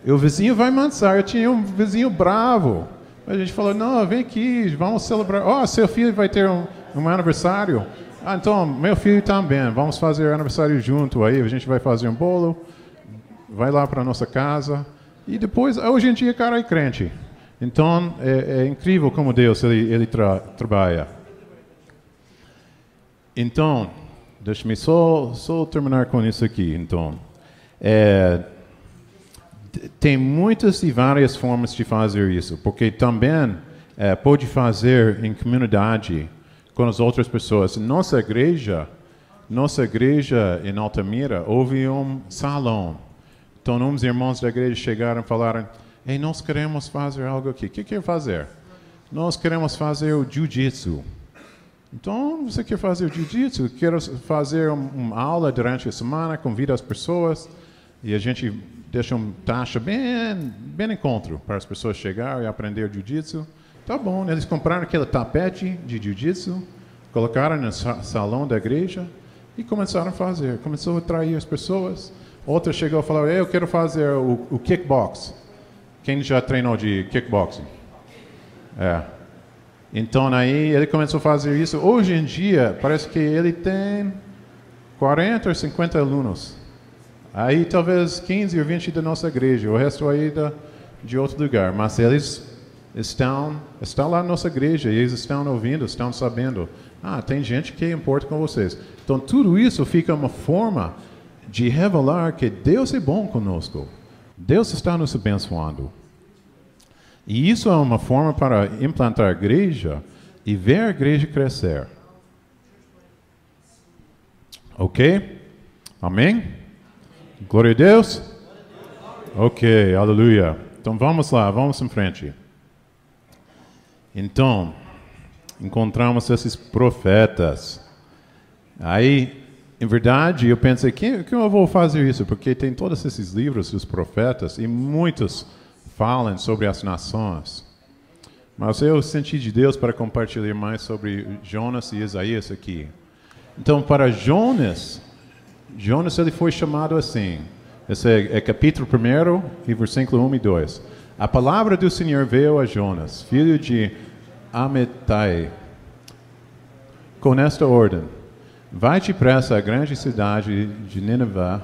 E o vizinho vai mansar. Eu tinha um vizinho bravo. A gente falou, não, vem aqui, vamos celebrar. Seu filho vai ter um aniversário. Então, meu filho também, vamos fazer aniversário junto. Aí a gente vai fazer um bolo, vai lá para nossa casa. E depois, hoje em dia, cara é crente. Então, é incrível como Deus ele trabalha. Então, deixa-me só terminar com isso aqui. Então, tem muitas e várias formas de fazer isso, porque também pode fazer em comunidade com as outras pessoas. Nossa igreja em Altamira, houve um salão. Então, uns irmãos da igreja chegaram e falaram, ei, nós queremos fazer algo aqui. O que quer fazer? Nós queremos fazer o jiu-jitsu. Então, você quer fazer o jiu-jitsu? Quero fazer uma aula durante a semana, convida as pessoas e a gente deixa uma taxa bem encontro para as pessoas chegarem e aprender o jiu-jitsu. Tá bom, eles compraram aquele tapete de jiu-jitsu, colocaram no salão da igreja e começaram a fazer. Começou a atrair as pessoas. Outra chegou e falou, eu quero fazer o kickbox. Quem já treinou de kickboxing? Então, aí ele começou a fazer isso. Hoje em dia, parece que ele tem 40 ou 50 alunos. Aí, talvez 15 ou 20 da nossa igreja. O resto aí de outro lugar. Mas eles estão lá na nossa igreja. E eles estão ouvindo, estão sabendo. Tem gente que importa com vocês. Então, tudo isso fica uma forma de revelar que Deus é bom conosco. Deus está nos abençoando. E isso é uma forma para implantar a igreja e ver a igreja crescer. Ok? Amém? Glória a Deus? Ok, aleluia. Então vamos lá, vamos em frente. Então, encontramos esses profetas. Aí, em verdade, eu pensei, que eu vou fazer isso? Porque tem todos esses livros dos profetas e muitos falam sobre as nações. Mas eu senti de Deus para compartilhar mais sobre Jonas e Isaías aqui. Então, para Jonas, Jonas ele foi chamado assim. Esse é capítulo 1 e versículo 1 e 2. A palavra do Senhor veio a Jonas, filho de Amittai, com esta ordem: vai depressa à grande cidade de Nínive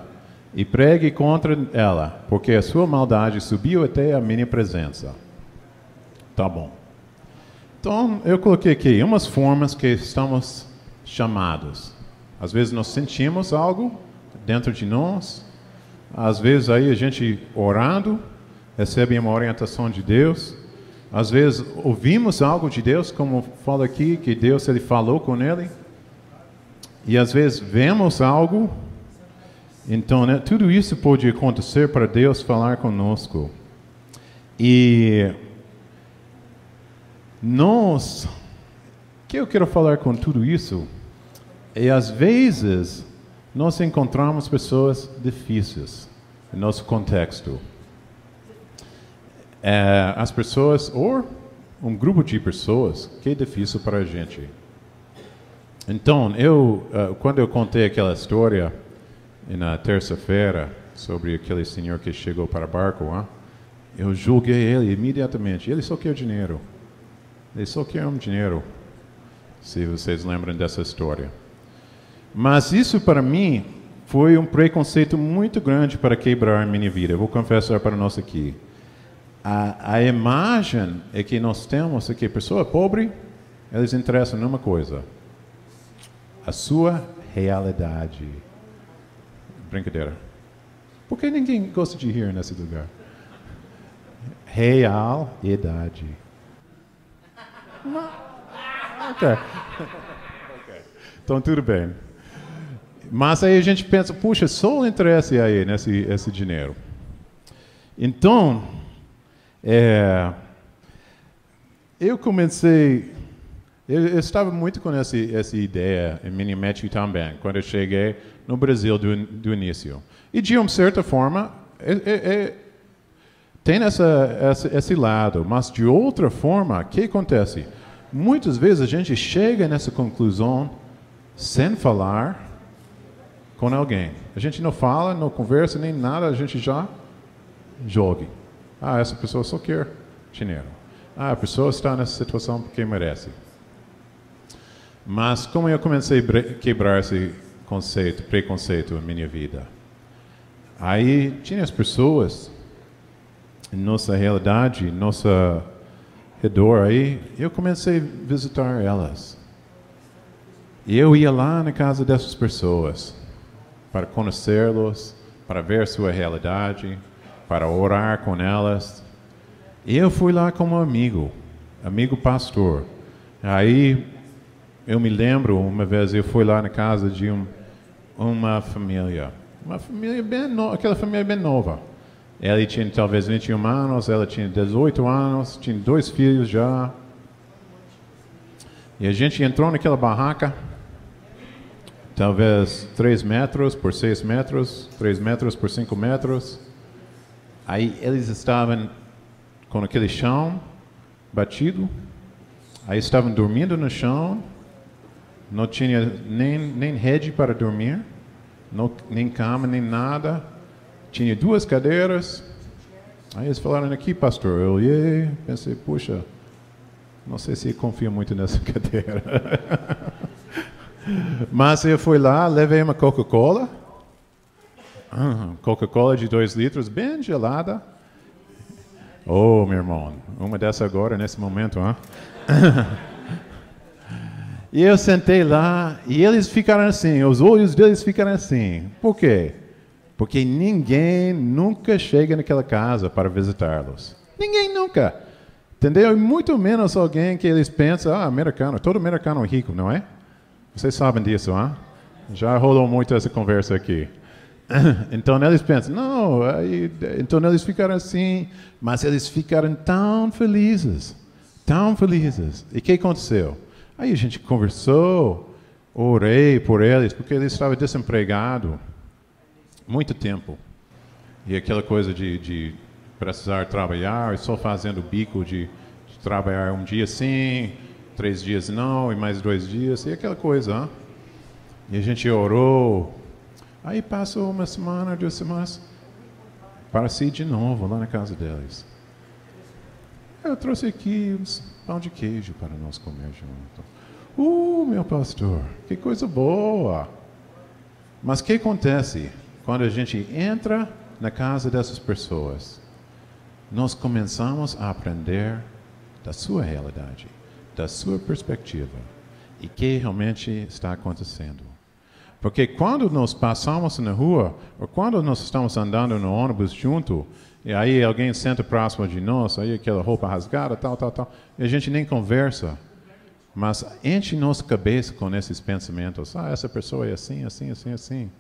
e pregue contra ela, porque a sua maldade subiu até a minha presença. Tá bom. Então, eu coloquei aqui umas formas que estamos chamados. Às vezes nós sentimos algo dentro de nós. Às vezes aí a gente orando, recebe uma orientação de Deus. Às vezes ouvimos algo de Deus, como fala aqui, que Deus ele falou com ele. E às vezes vemos algo. Então, né, tudo isso pode acontecer para Deus falar conosco. E nós, o que eu quero falar com tudo isso? É às vezes nós encontramos pessoas difíceis no nosso contexto. As pessoas, ou um grupo de pessoas que é difícil para a gente. Então, quando eu contei aquela história na terça-feira sobre aquele senhor que chegou para o barco, eu julguei ele imediatamente. Ele só quer dinheiro. Ele só quer dinheiro. Se vocês lembram dessa história. Mas isso para mim foi um preconceito muito grande para quebrar a minha vida. Eu vou confessar para nós aqui. A imagem é que nós temos é que a pessoa pobre, eles interessam numa coisa: a sua realidade. Brincadeira. Por que ninguém gosta de rir nesse lugar? Realidade. Ok. Então tudo bem. Mas aí a gente pensa, puxa, só interessa aí nesse dinheiro. Então, eu comecei, eu estava muito com essa ideia em minha mente também, quando eu cheguei no Brasil do início. E de uma certa forma, tem esse lado, mas de outra forma, o que acontece? Muitas vezes a gente chega nessa conclusão sem falar com alguém. A gente não fala, não conversa, nem nada, a gente já joga. Essa pessoa só quer dinheiro. A pessoa está nessa situação porque merece. Mas como eu comecei a quebrar esse preconceito na minha vida, aí tinha as pessoas em nossa realidade, nossa redor aí, eu comecei a visitar elas. E eu ia lá na casa dessas pessoas para conhecê-los, para ver sua realidade, para orar com elas. E eu fui lá como amigo pastor. Aí eu me lembro, uma vez eu fui lá na casa de uma família aquela família bem nova. Ele tinha talvez 21 anos, ela tinha 18 anos, tinha 2 filhos já. E a gente entrou naquela barraca, talvez 3 metros por 6 metros, 3 metros por 5 metros. Aí eles estavam com aquele chão batido, aí estavam dormindo no chão, não tinha nem rede para dormir, nem cama, nem nada. Tinha 2 cadeiras. Aí eles falaram, aqui pastor, eu olhei, pensei, puxa, não sei se confio muito nessa cadeira. Mas eu fui lá, levei uma Coca-Cola, Coca-Cola de 2 litros, bem gelada. Oh, meu irmão, uma dessa agora, nesse momento, E eu sentei lá, e eles ficaram assim, os olhos deles ficaram assim. Por quê? Porque ninguém nunca chega naquela casa para visitá-los. Ninguém nunca. Entendeu? E muito menos alguém que eles pensam, americano, todo americano é rico, não é? Vocês sabem disso, Já rolou muito essa conversa aqui. Então eles pensam, não, então eles ficaram assim, mas eles ficaram tão felizes. E o que aconteceu? Aí a gente conversou, orei por eles, porque eles estavam desempregados muito tempo. E aquela coisa de precisar trabalhar, e só fazendo bico de trabalhar um dia sim, 3 dias não, e mais 2 dias, e aquela coisa. E a gente orou Aí passou uma semana, 2 semanas, apareci de novo lá na casa deles. Eu trouxe aqui uns pão de queijo para nós comer junto. Meu pastor, que coisa boa! Mas o que acontece quando a gente entra na casa dessas pessoas? Nós começamos a aprender da sua realidade, da sua perspectiva e o que realmente está acontecendo. Porque quando nós passamos na rua, ou quando nós estamos andando no ônibus junto, e aí alguém senta próximo de nós, aí aquela roupa rasgada, tal, e a gente nem conversa, mas enche nossa cabeça com esses pensamentos. Essa pessoa é assim, assim, assim, assim.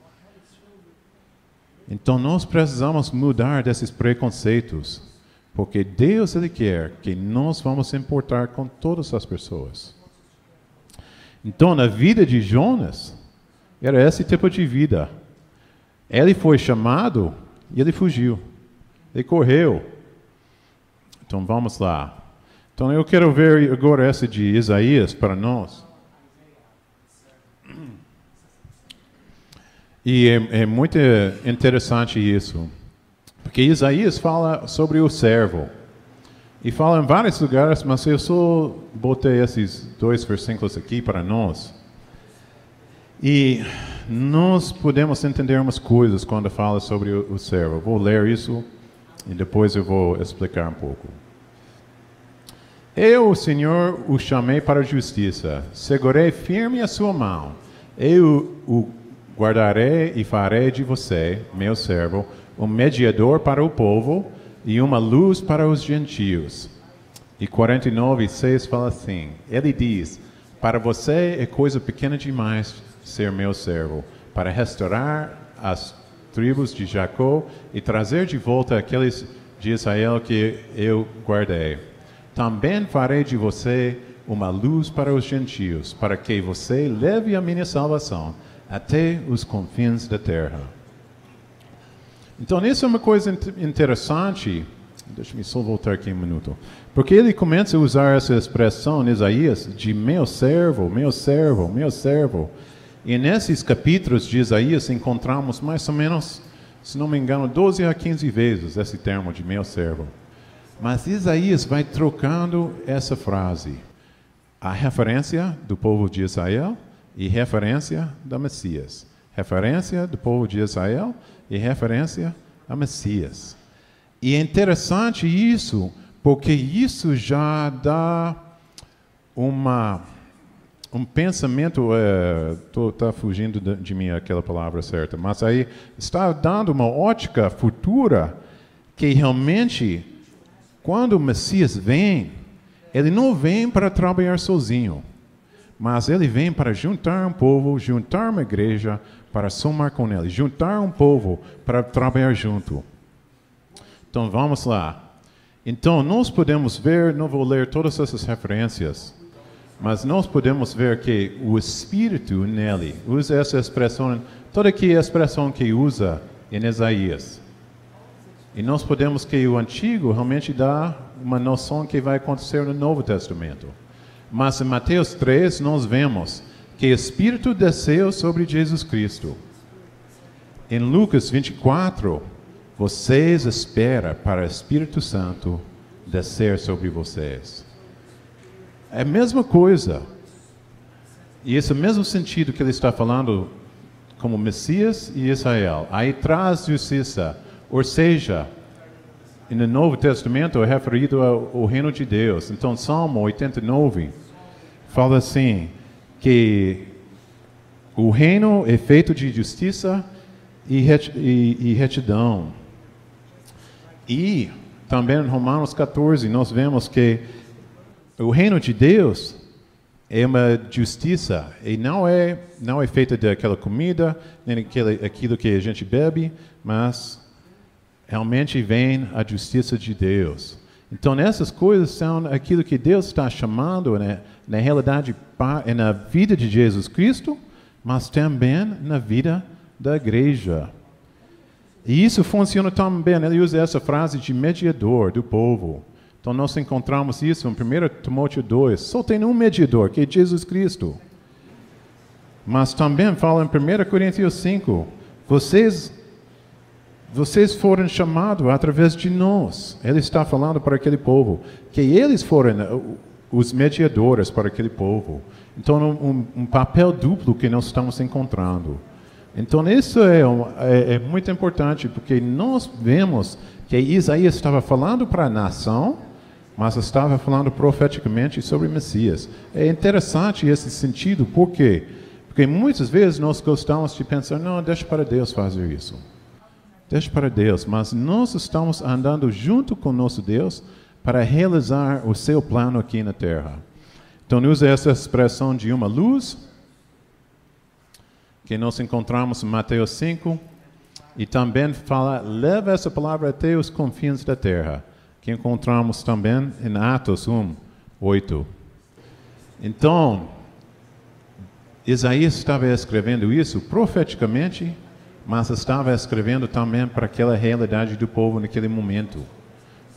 Então nós precisamos mudar desses preconceitos, porque Deus Ele quer que nós vamos importar com todas as pessoas. Então na vida de Jonas, era esse tipo de vida. Ele foi chamado e ele fugiu. Ele correu. Então vamos lá. Então eu quero ver agora essa de Isaías para nós. E é muito interessante isso. Porque Isaías fala sobre o servo. E fala em vários lugares, mas eu só botei esses 2 versículos aqui para nós. E nós podemos entender umas coisas quando fala sobre o servo. Vou ler isso e depois eu vou explicar um pouco. Eu, o Senhor, o chamei para a justiça. Segurei firme a sua mão. Eu o guardarei e farei de você, meu servo, um mediador para o povo e uma luz para os gentios. E 49:6 fala assim, ele diz, para você é coisa pequena demais ser meu servo, para restaurar as tribos de Jacó e trazer de volta aqueles de Israel que eu guardei. Também farei de você uma luz para os gentios, para que você leve a minha salvação até os confins da terra. Então, isso é uma coisa interessante. Deixa-me só voltar aqui um minuto. Porque ele começa a usar essa expressão em Isaías de meu servo, meu servo, meu servo. E nesses capítulos de Isaías encontramos mais ou menos, se não me engano, 12 a 15 vezes esse termo de meu servo. Mas Isaías vai trocando essa frase. A referência do povo de Israel e referência da Messias. Referência do povo de Israel e referência a Messias. E é interessante isso, porque isso já dá um pensamento, está fugindo de mim aquela palavra certa, mas aí está dando uma ótica futura que realmente, quando o Messias vem, ele não vem para trabalhar sozinho, mas ele vem para juntar um povo, juntar uma igreja, para somar com ele, juntar um povo para trabalhar junto. Então vamos lá. Então nós podemos ver, não vou ler todas essas referências, mas nós podemos ver que o Espírito nele usa essa expressão, toda aqui a expressão que usa em Isaías. E nós podemos que o Antigo realmente dá uma noção que vai acontecer no Novo Testamento. Mas em Mateus 3 nós vemos que o Espírito desceu sobre Jesus Cristo. Em Lucas 24, vocês esperam para o Espírito Santo descer sobre vocês. É a mesma coisa. E esse é o mesmo sentido que ele está falando como Messias e Israel. Aí traz justiça. Ou seja, no Novo Testamento é referido ao reino de Deus. Então, Salmo 89 fala assim, que o reino é feito de justiça e retidão. E também em Romanos 14 nós vemos que o reino de Deus é uma justiça e não é feita daquela comida nem aquilo que a gente bebe, mas realmente vem a justiça de Deus. Então essas coisas são aquilo que Deus está chamando, né, na realidade na vida de Jesus Cristo, mas também na vida da igreja. E isso funciona também, ele usa essa frase de mediador do povo. Então nós encontramos isso em 1 Timóteo 2. Só tem um mediador, que é Jesus Cristo. Mas também fala em 1 Coríntios 5, vocês foram chamados através de nós. Ele está falando para aquele povo que eles foram os mediadores para aquele povo. Então, um papel duplo que nós estamos encontrando. Então, isso é muito importante, porque nós vemos que Isaías estava falando para a nação, mas estava falando profeticamente sobre o Messias. É interessante esse sentido, por quê? Porque muitas vezes nós gostamos de pensar, não, deixa para Deus fazer isso. Deixa para Deus, mas nós estamos andando junto com nosso Deus para realizar o seu plano aqui na terra. Então, usa essa expressão de uma luz, que nós encontramos em Mateus 5, e também fala, leva essa palavra até os confins da terra, que encontramos também em Atos 1, 8. Então, Isaías estava escrevendo isso profeticamente, mas estava escrevendo também para aquela realidade do povo naquele momento.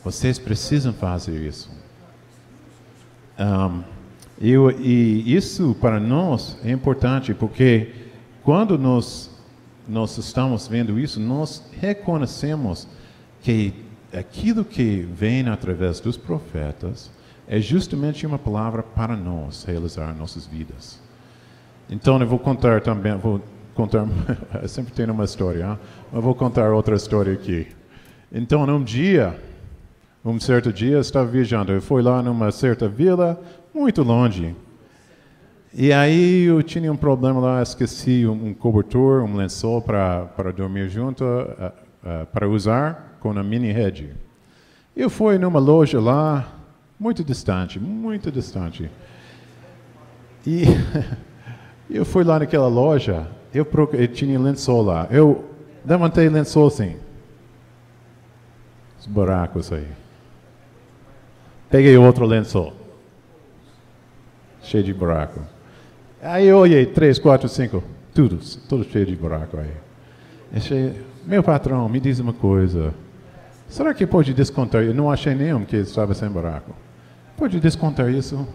Vocês precisam fazer isso. E isso para nós é importante, porque quando nós estamos vendo isso, nós reconhecemos que aquilo que vem através dos profetas é justamente uma palavra para nós realizar nossas vidas. Então, eu vou contar também, eu sempre tenho uma história, eu vou contar outra história aqui. Então, um certo dia, eu estava viajando, eu fui lá numa certa vila, muito longe. E aí eu tinha um problema lá, esqueci um cobertor, um lençol para dormir junto, para usar com a mini rede. Eu fui numa loja lá, muito distante. E eu fui lá naquela loja, eu tinha lençol lá. Eu levantei o lençol assim. Os buracos aí. Peguei outro lençol. Cheio de buraco. Aí eu olhei, 3, 4, 5, tudo cheio de buraco aí. Meu patrão, me diz uma coisa. Será que pode descontar? Eu não achei nenhum que estava sem buraco. Pode descontar isso?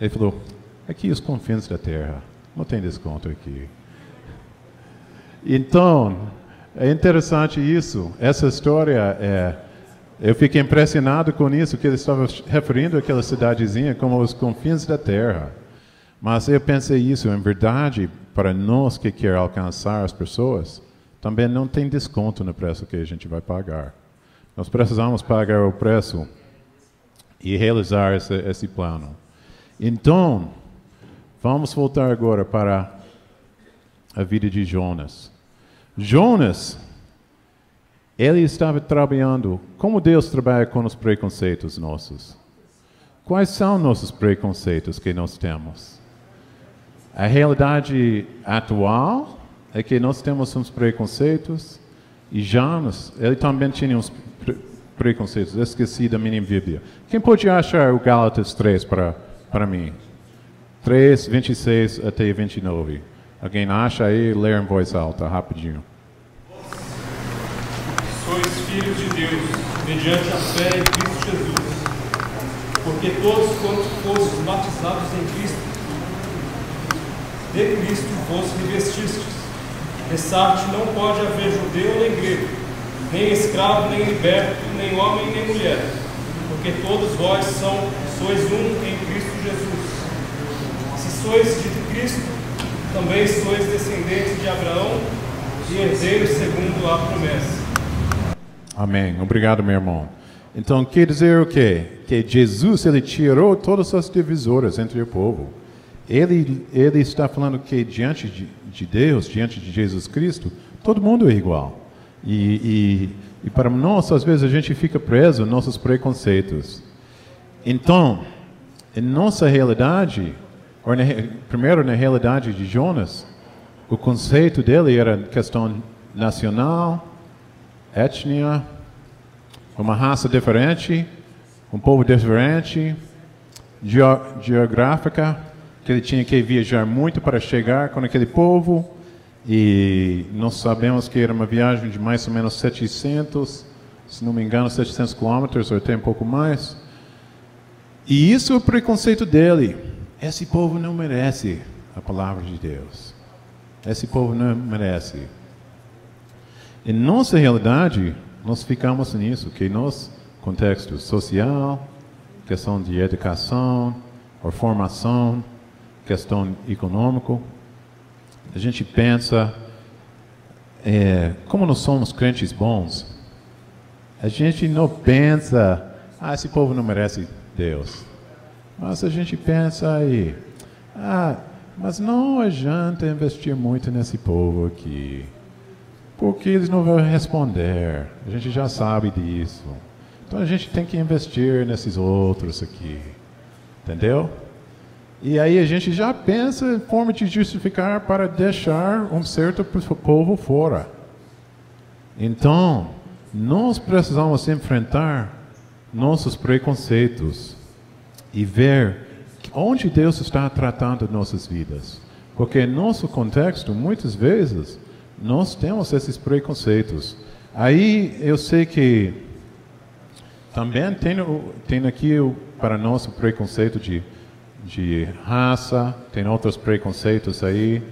Ele falou, aqui os confins da terra, não tem desconto aqui. Então, é interessante isso. Essa história, eu fiquei impressionado com isso, que ele estava referindo àquela cidadezinha como os confins da terra. Mas eu pensei isso, em verdade, para nós que quer alcançar as pessoas, também não tem desconto no preço que a gente vai pagar. Nós precisamos pagar o preço e realizar esse plano. Então, vamos voltar agora para a vida de Jonas. Jonas, ele estava trabalhando, como Deus trabalha com os preconceitos nossos. Quais são nossos preconceitos que nós temos? A realidade atual é que nós temos uns preconceitos, e Jonas, ele também tinha uns preconceitos. Eu esqueci da minha Bíblia. Quem pode achar o Gálatas 3 para mim? 3, 26 até 29. Alguém acha aí? Lê em voz alta, rapidinho. Sois filhos de Deus, mediante a fé em Cristo Jesus. Porque todos quantos fostes batizados em Cristo, de Cristo vos revestistes. Ressarte não pode haver judeu nem grego, nem escravo nem liberto, nem homem nem mulher, porque todos vós sois um em Cristo Jesus. Se sois de Cristo, também sois descendentes de Abraão e herdeiros segundo a promessa. Amém. Obrigado, meu irmão. Então, quer dizer o quê? Que Jesus, ele tirou todas as divisoras entre o povo. Ele está falando que diante de Deus, diante de Jesus Cristo, todo mundo é igual. E para nós, às vezes, a gente fica preso nos nossos preconceitos. Então, em nossa realidade, primeiro na realidade de Jonas, o conceito dele era questão nacional, étnia, uma raça diferente, um povo diferente, geográfica, que ele tinha que viajar muito para chegar com aquele povo, e nós sabemos que era uma viagem de mais ou menos 700, se não me engano, 700 quilômetros, ou até um pouco mais. E isso é o preconceito dele. Esse povo não merece a palavra de Deus. Esse povo não merece. Em nossa realidade, nós ficamos nisso, que nosso contexto social, questão de educação, ou formação, questão econômica, a gente pensa, como nós somos crentes bons, a gente não pensa, esse povo não merece Deus. Mas a gente pensa aí, mas não adianta investir muito nesse povo aqui, porque eles não vão responder, a gente já sabe disso. Então a gente tem que investir nesses outros aqui, entendeu? E aí a gente já pensa em forma de justificar para deixar um certo povo fora. Então, nós precisamos enfrentar nossos preconceitos e ver onde Deus está tratando nossas vidas. Porque em nosso contexto, muitas vezes, nós temos esses preconceitos. Aí eu sei que também tem aqui para nós o preconceito de raça, tem outros preconceitos aí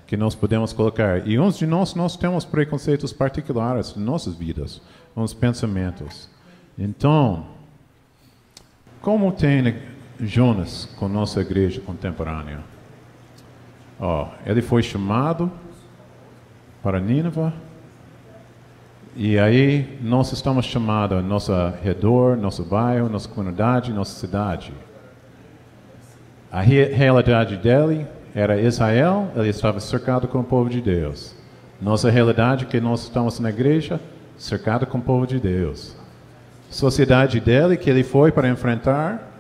que nós podemos colocar. E uns de nós temos preconceitos particulares em nossas vidas, nos pensamentos. Então, como tem Jonas com nossa igreja contemporânea? Ele foi chamado para Nínive, e aí nós estamos chamados, nosso redor, nosso bairro, nossa comunidade, nossa cidade. A realidade dele era Israel, ele estava cercado com o povo de Deus. Nossa realidade é que nós estamos na igreja, cercado com o povo de Deus. A sociedade dele, que ele foi para enfrentar,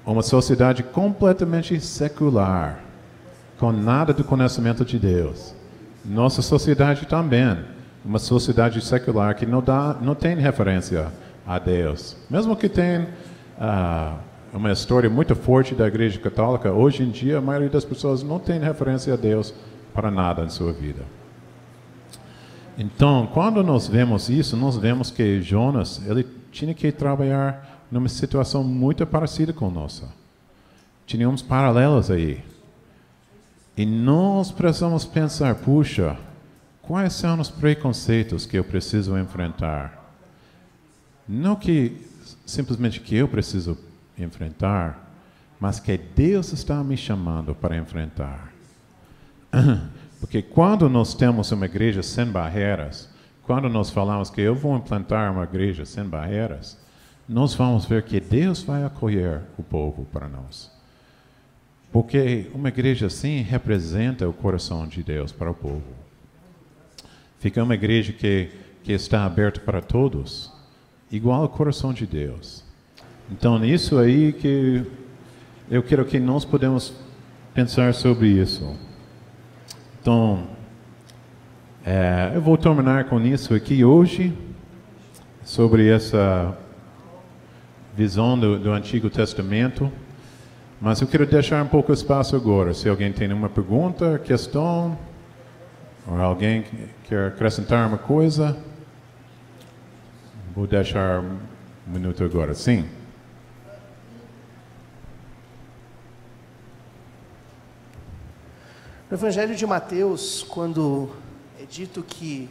uma sociedade completamente secular, com nada do conhecimento de Deus. Nossa sociedade também, uma sociedade secular que não tem referência a Deus. Mesmo que tenha uma história muito forte da Igreja Católica, hoje em dia a maioria das pessoas não tem referência a Deus para nada em sua vida. Então, quando nós vemos isso, nós vemos que Jonas, ele tinha que trabalhar numa situação muito parecida com a nossa. Tínhamos paralelos aí. E nós precisamos pensar, puxa, quais são os preconceitos que eu preciso enfrentar? Não que simplesmente que eu preciso enfrentar, mas que Deus está me chamando para enfrentar. Porque quando nós temos uma igreja sem barreiras, quando nós falamos que eu vou implantar uma igreja sem barreiras, nós vamos ver que Deus vai acolher o povo para nós. Porque uma igreja assim representa o coração de Deus para o povo. Fica uma igreja que está aberta para todos, igual ao coração de Deus. Então, nisso aí que eu quero que nós podemos pensar sobre isso. Então, eu vou terminar com isso aqui hoje, sobre essa visão do Antigo Testamento. Mas eu quero deixar um pouco de espaço agora. Se alguém tem uma pergunta, questão, ou alguém quer acrescentar uma coisa, vou deixar um minuto agora. Sim. No Evangelho de Mateus, quando é dito que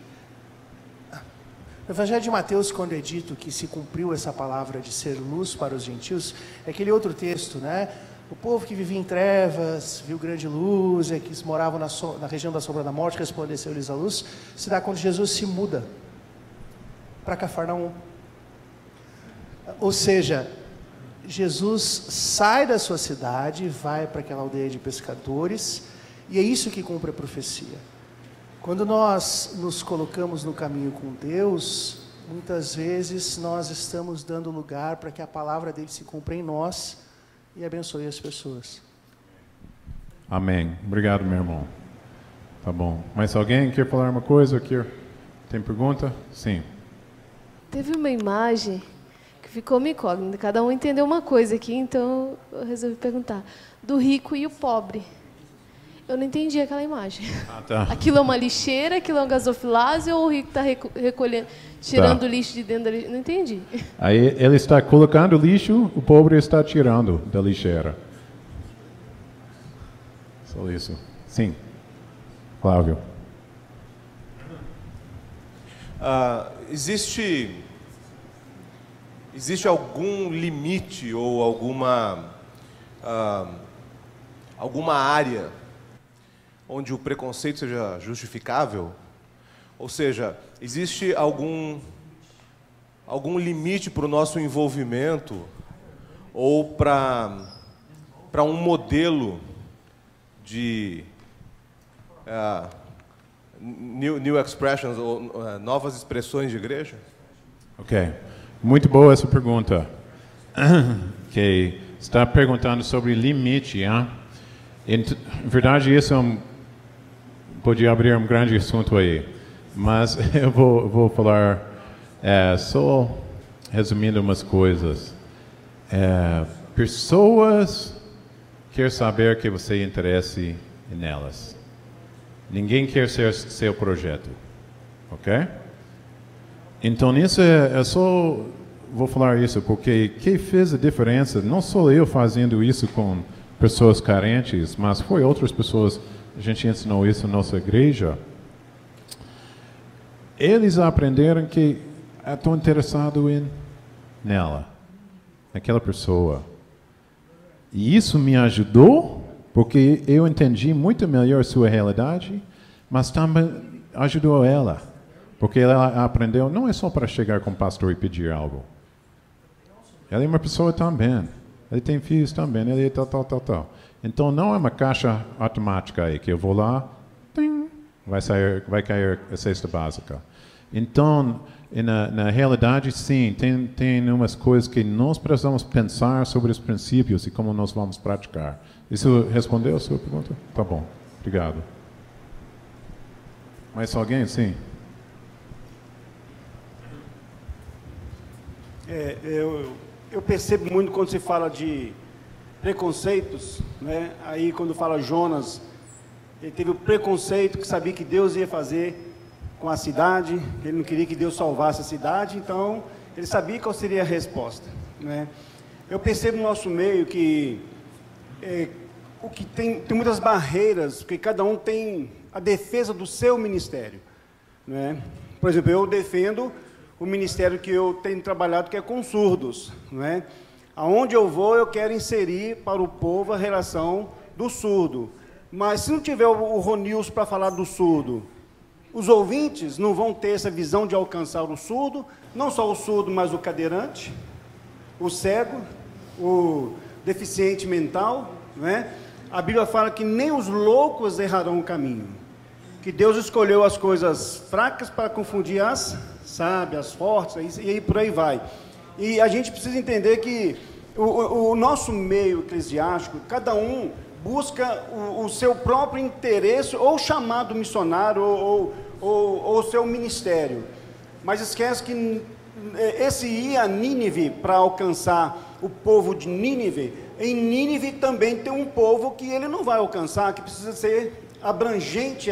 se cumpriu essa palavra de ser luz para os gentios, é aquele outro texto, né? O povo que vivia em trevas, viu grande luz, que moravam na região da sombra da morte, resplandeceu-lhes a luz, se dá quando Jesus se muda para Cafarnaum. Ou seja, Jesus sai da sua cidade, vai para aquela aldeia de pescadores, e é isso que cumpre a profecia. Quando nós nos colocamos no caminho com Deus, muitas vezes nós estamos dando lugar para que a palavra dele se cumpra em nós e abençoe as pessoas. Amém. Obrigado, meu irmão. Tá bom. Mais alguém quer falar uma coisa? Tem pergunta? Sim. Teve uma imagem que ficou me incógnita. Cada um entendeu uma coisa aqui, então eu resolvi perguntar. Do rico e o pobre. Eu não entendi aquela imagem. Tá. Aquilo é uma lixeira, aquilo é um gasofilásio, ou o rico está recolhendo, tirando o lixo de dentro da lixeira? Não entendi. Aí ele está colocando lixo, o pobre está tirando da lixeira. Só isso. Sim. Flávio. Existe algum limite ou alguma área onde o preconceito seja justificável? Ou seja, existe algum limite para o nosso envolvimento ou para um modelo de new expressions ou novas expressões de igreja? Ok, muito boa essa pergunta. Ok, está perguntando sobre limite, hein? Em verdade, isso pode abrir um grande assunto aí, mas eu vou falar só resumindo umas coisas. Pessoas querem saber que você interesse nelas. Ninguém quer ser seu projeto, ok? Então isso só vou falar isso porque quem fez a diferença, não sou eu fazendo isso com pessoas carentes, mas foi outras pessoas. A gente ensinou isso na nossa igreja. Eles aprenderam que estou interessado nela, naquela pessoa. E isso me ajudou, porque eu entendi muito melhor sua realidade, mas também ajudou ela, porque ela aprendeu, não é só para chegar com o pastor e pedir algo. Ela é uma pessoa também, ele tem filhos também, ele é tal. Então não é uma caixa automática aí, que eu vou lá, tim, vai cair a cesta básica. Então, na realidade, sim, tem umas coisas que nós precisamos pensar sobre os princípios e como nós vamos praticar. Isso respondeu a sua pergunta? Tá bom, obrigado. Mais alguém? Sim. Eu percebo muito quando se fala de preconceitos, né? Aí quando fala Jonas, ele teve o preconceito que sabia que Deus ia fazer com a cidade, ele não queria que Deus salvasse a cidade, então ele sabia qual seria a resposta, né? Eu percebo no nosso meio que o que tem muitas barreiras, porque cada um tem a defesa do seu ministério, né? Por exemplo, eu defendo o ministério que eu tenho trabalhado, que é com surdos, né? Aonde eu vou, eu quero inserir para o povo a relação do surdo, mas se não tiver o Ronilson para falar do surdo, os ouvintes não vão ter essa visão de alcançar o surdo, não só o surdo, mas o cadeirante, o cego, o deficiente mental, né? A Bíblia fala que nem os loucos errarão o caminho, que Deus escolheu as coisas fracas para confundir as sábias, as fortes, e aí por aí vai. E a gente precisa entender que o nosso meio eclesiástico, cada um busca o seu próprio interesse, ou chamado missionário, ou seu ministério, mas esquece que esse ir a Nínive para alcançar o povo de Nínive, em Nínive também tem um povo que ele não vai alcançar, que precisa ser abrangente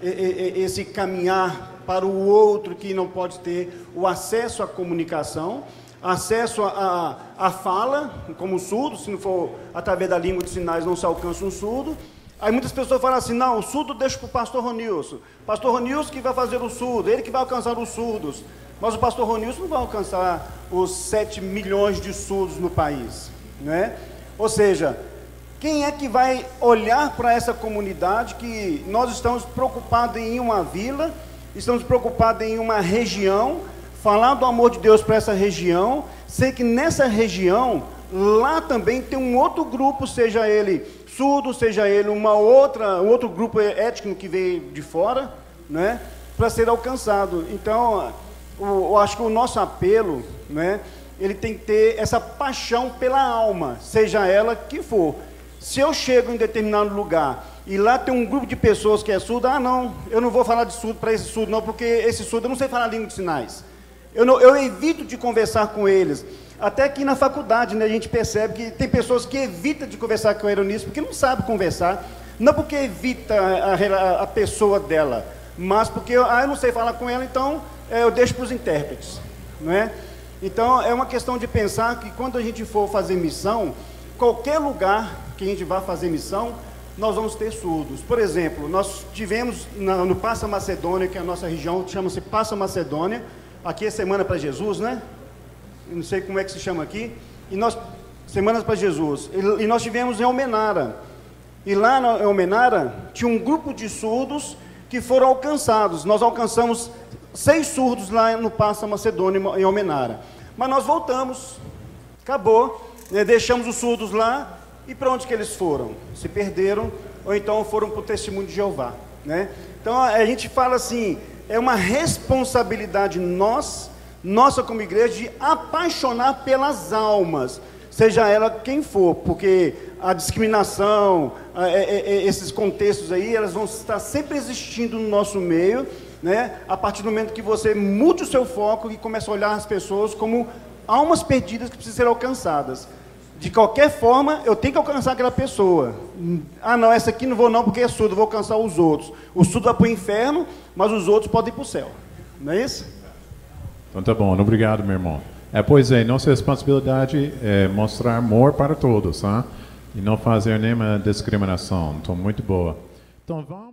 esse caminhar para o outro, que não pode ter o acesso à comunicação, acesso à fala, como surdo. Se não for através da língua de sinais, não se alcança um surdo. Aí muitas pessoas falam assim, não, o surdo deixa para o pastor Ronilson. Pastor Ronilson que vai fazer o surdo, ele que vai alcançar os surdos. Mas o pastor Ronilson não vai alcançar os 7 milhões de surdos no país, né? Ou seja, quem é que vai olhar para essa comunidade que nós estamos preocupados em uma vila, estamos preocupados em uma região, falar do amor de Deus para essa região, sei que nessa região, lá também tem um outro grupo, seja ele surdo, seja ele um outro grupo étnico que veio de fora, né, para ser alcançado. Então, eu acho que o nosso apelo, né, ele tem que ter essa paixão pela alma, seja ela que for. Se eu chego em determinado lugar e lá tem um grupo de pessoas que é surdo, não, eu não vou falar de surdo para esse surdo não, porque esse surdo eu não sei falar língua de sinais. Eu evito de conversar com eles. Até aqui na faculdade, né, a gente percebe que tem pessoas que evitam de conversar com o aeronista porque não sabe conversar, não porque evita a pessoa dela, mas porque eu não sei falar com ela, então eu deixo para os intérpretes, não é? Então é uma questão de pensar que quando a gente for fazer missão, qualquer lugar que a gente vá fazer missão, nós vamos ter surdos. Por exemplo, nós tivemos no Passa Macedônia, que é a nossa região, chama-se Passa Macedônia, aqui é Semana para Jesus, né? Eu não sei como é que se chama aqui, Semanas para Jesus, e nós tivemos em Almenara, e lá em Almenara tinha um grupo de surdos que foram alcançados. Nós alcançamos 6 surdos lá no Passa Macedônia, em Almenara, mas nós voltamos, acabou, né? Deixamos os surdos lá. E para onde que eles foram? Se perderam, ou então foram para o testemunho de Jeová, né? Então a gente fala assim, é uma responsabilidade nossa como igreja, de apaixonar pelas almas, seja ela quem for, porque a discriminação, esses contextos aí, elas vão estar sempre existindo no nosso meio, né? A partir do momento que você mude o seu foco e começa a olhar as pessoas como almas perdidas que precisam ser alcançadas. De qualquer forma, eu tenho que alcançar aquela pessoa. Ah, não, essa aqui não vou não, porque é surdo, vou alcançar os outros. O surdo vai para o inferno, mas os outros podem ir para o céu. Não é isso? Então tá bom, obrigado, meu irmão. Pois é, nossa responsabilidade é mostrar amor para todos, tá? E não fazer nenhuma discriminação. Então, muito boa. Então, vamos...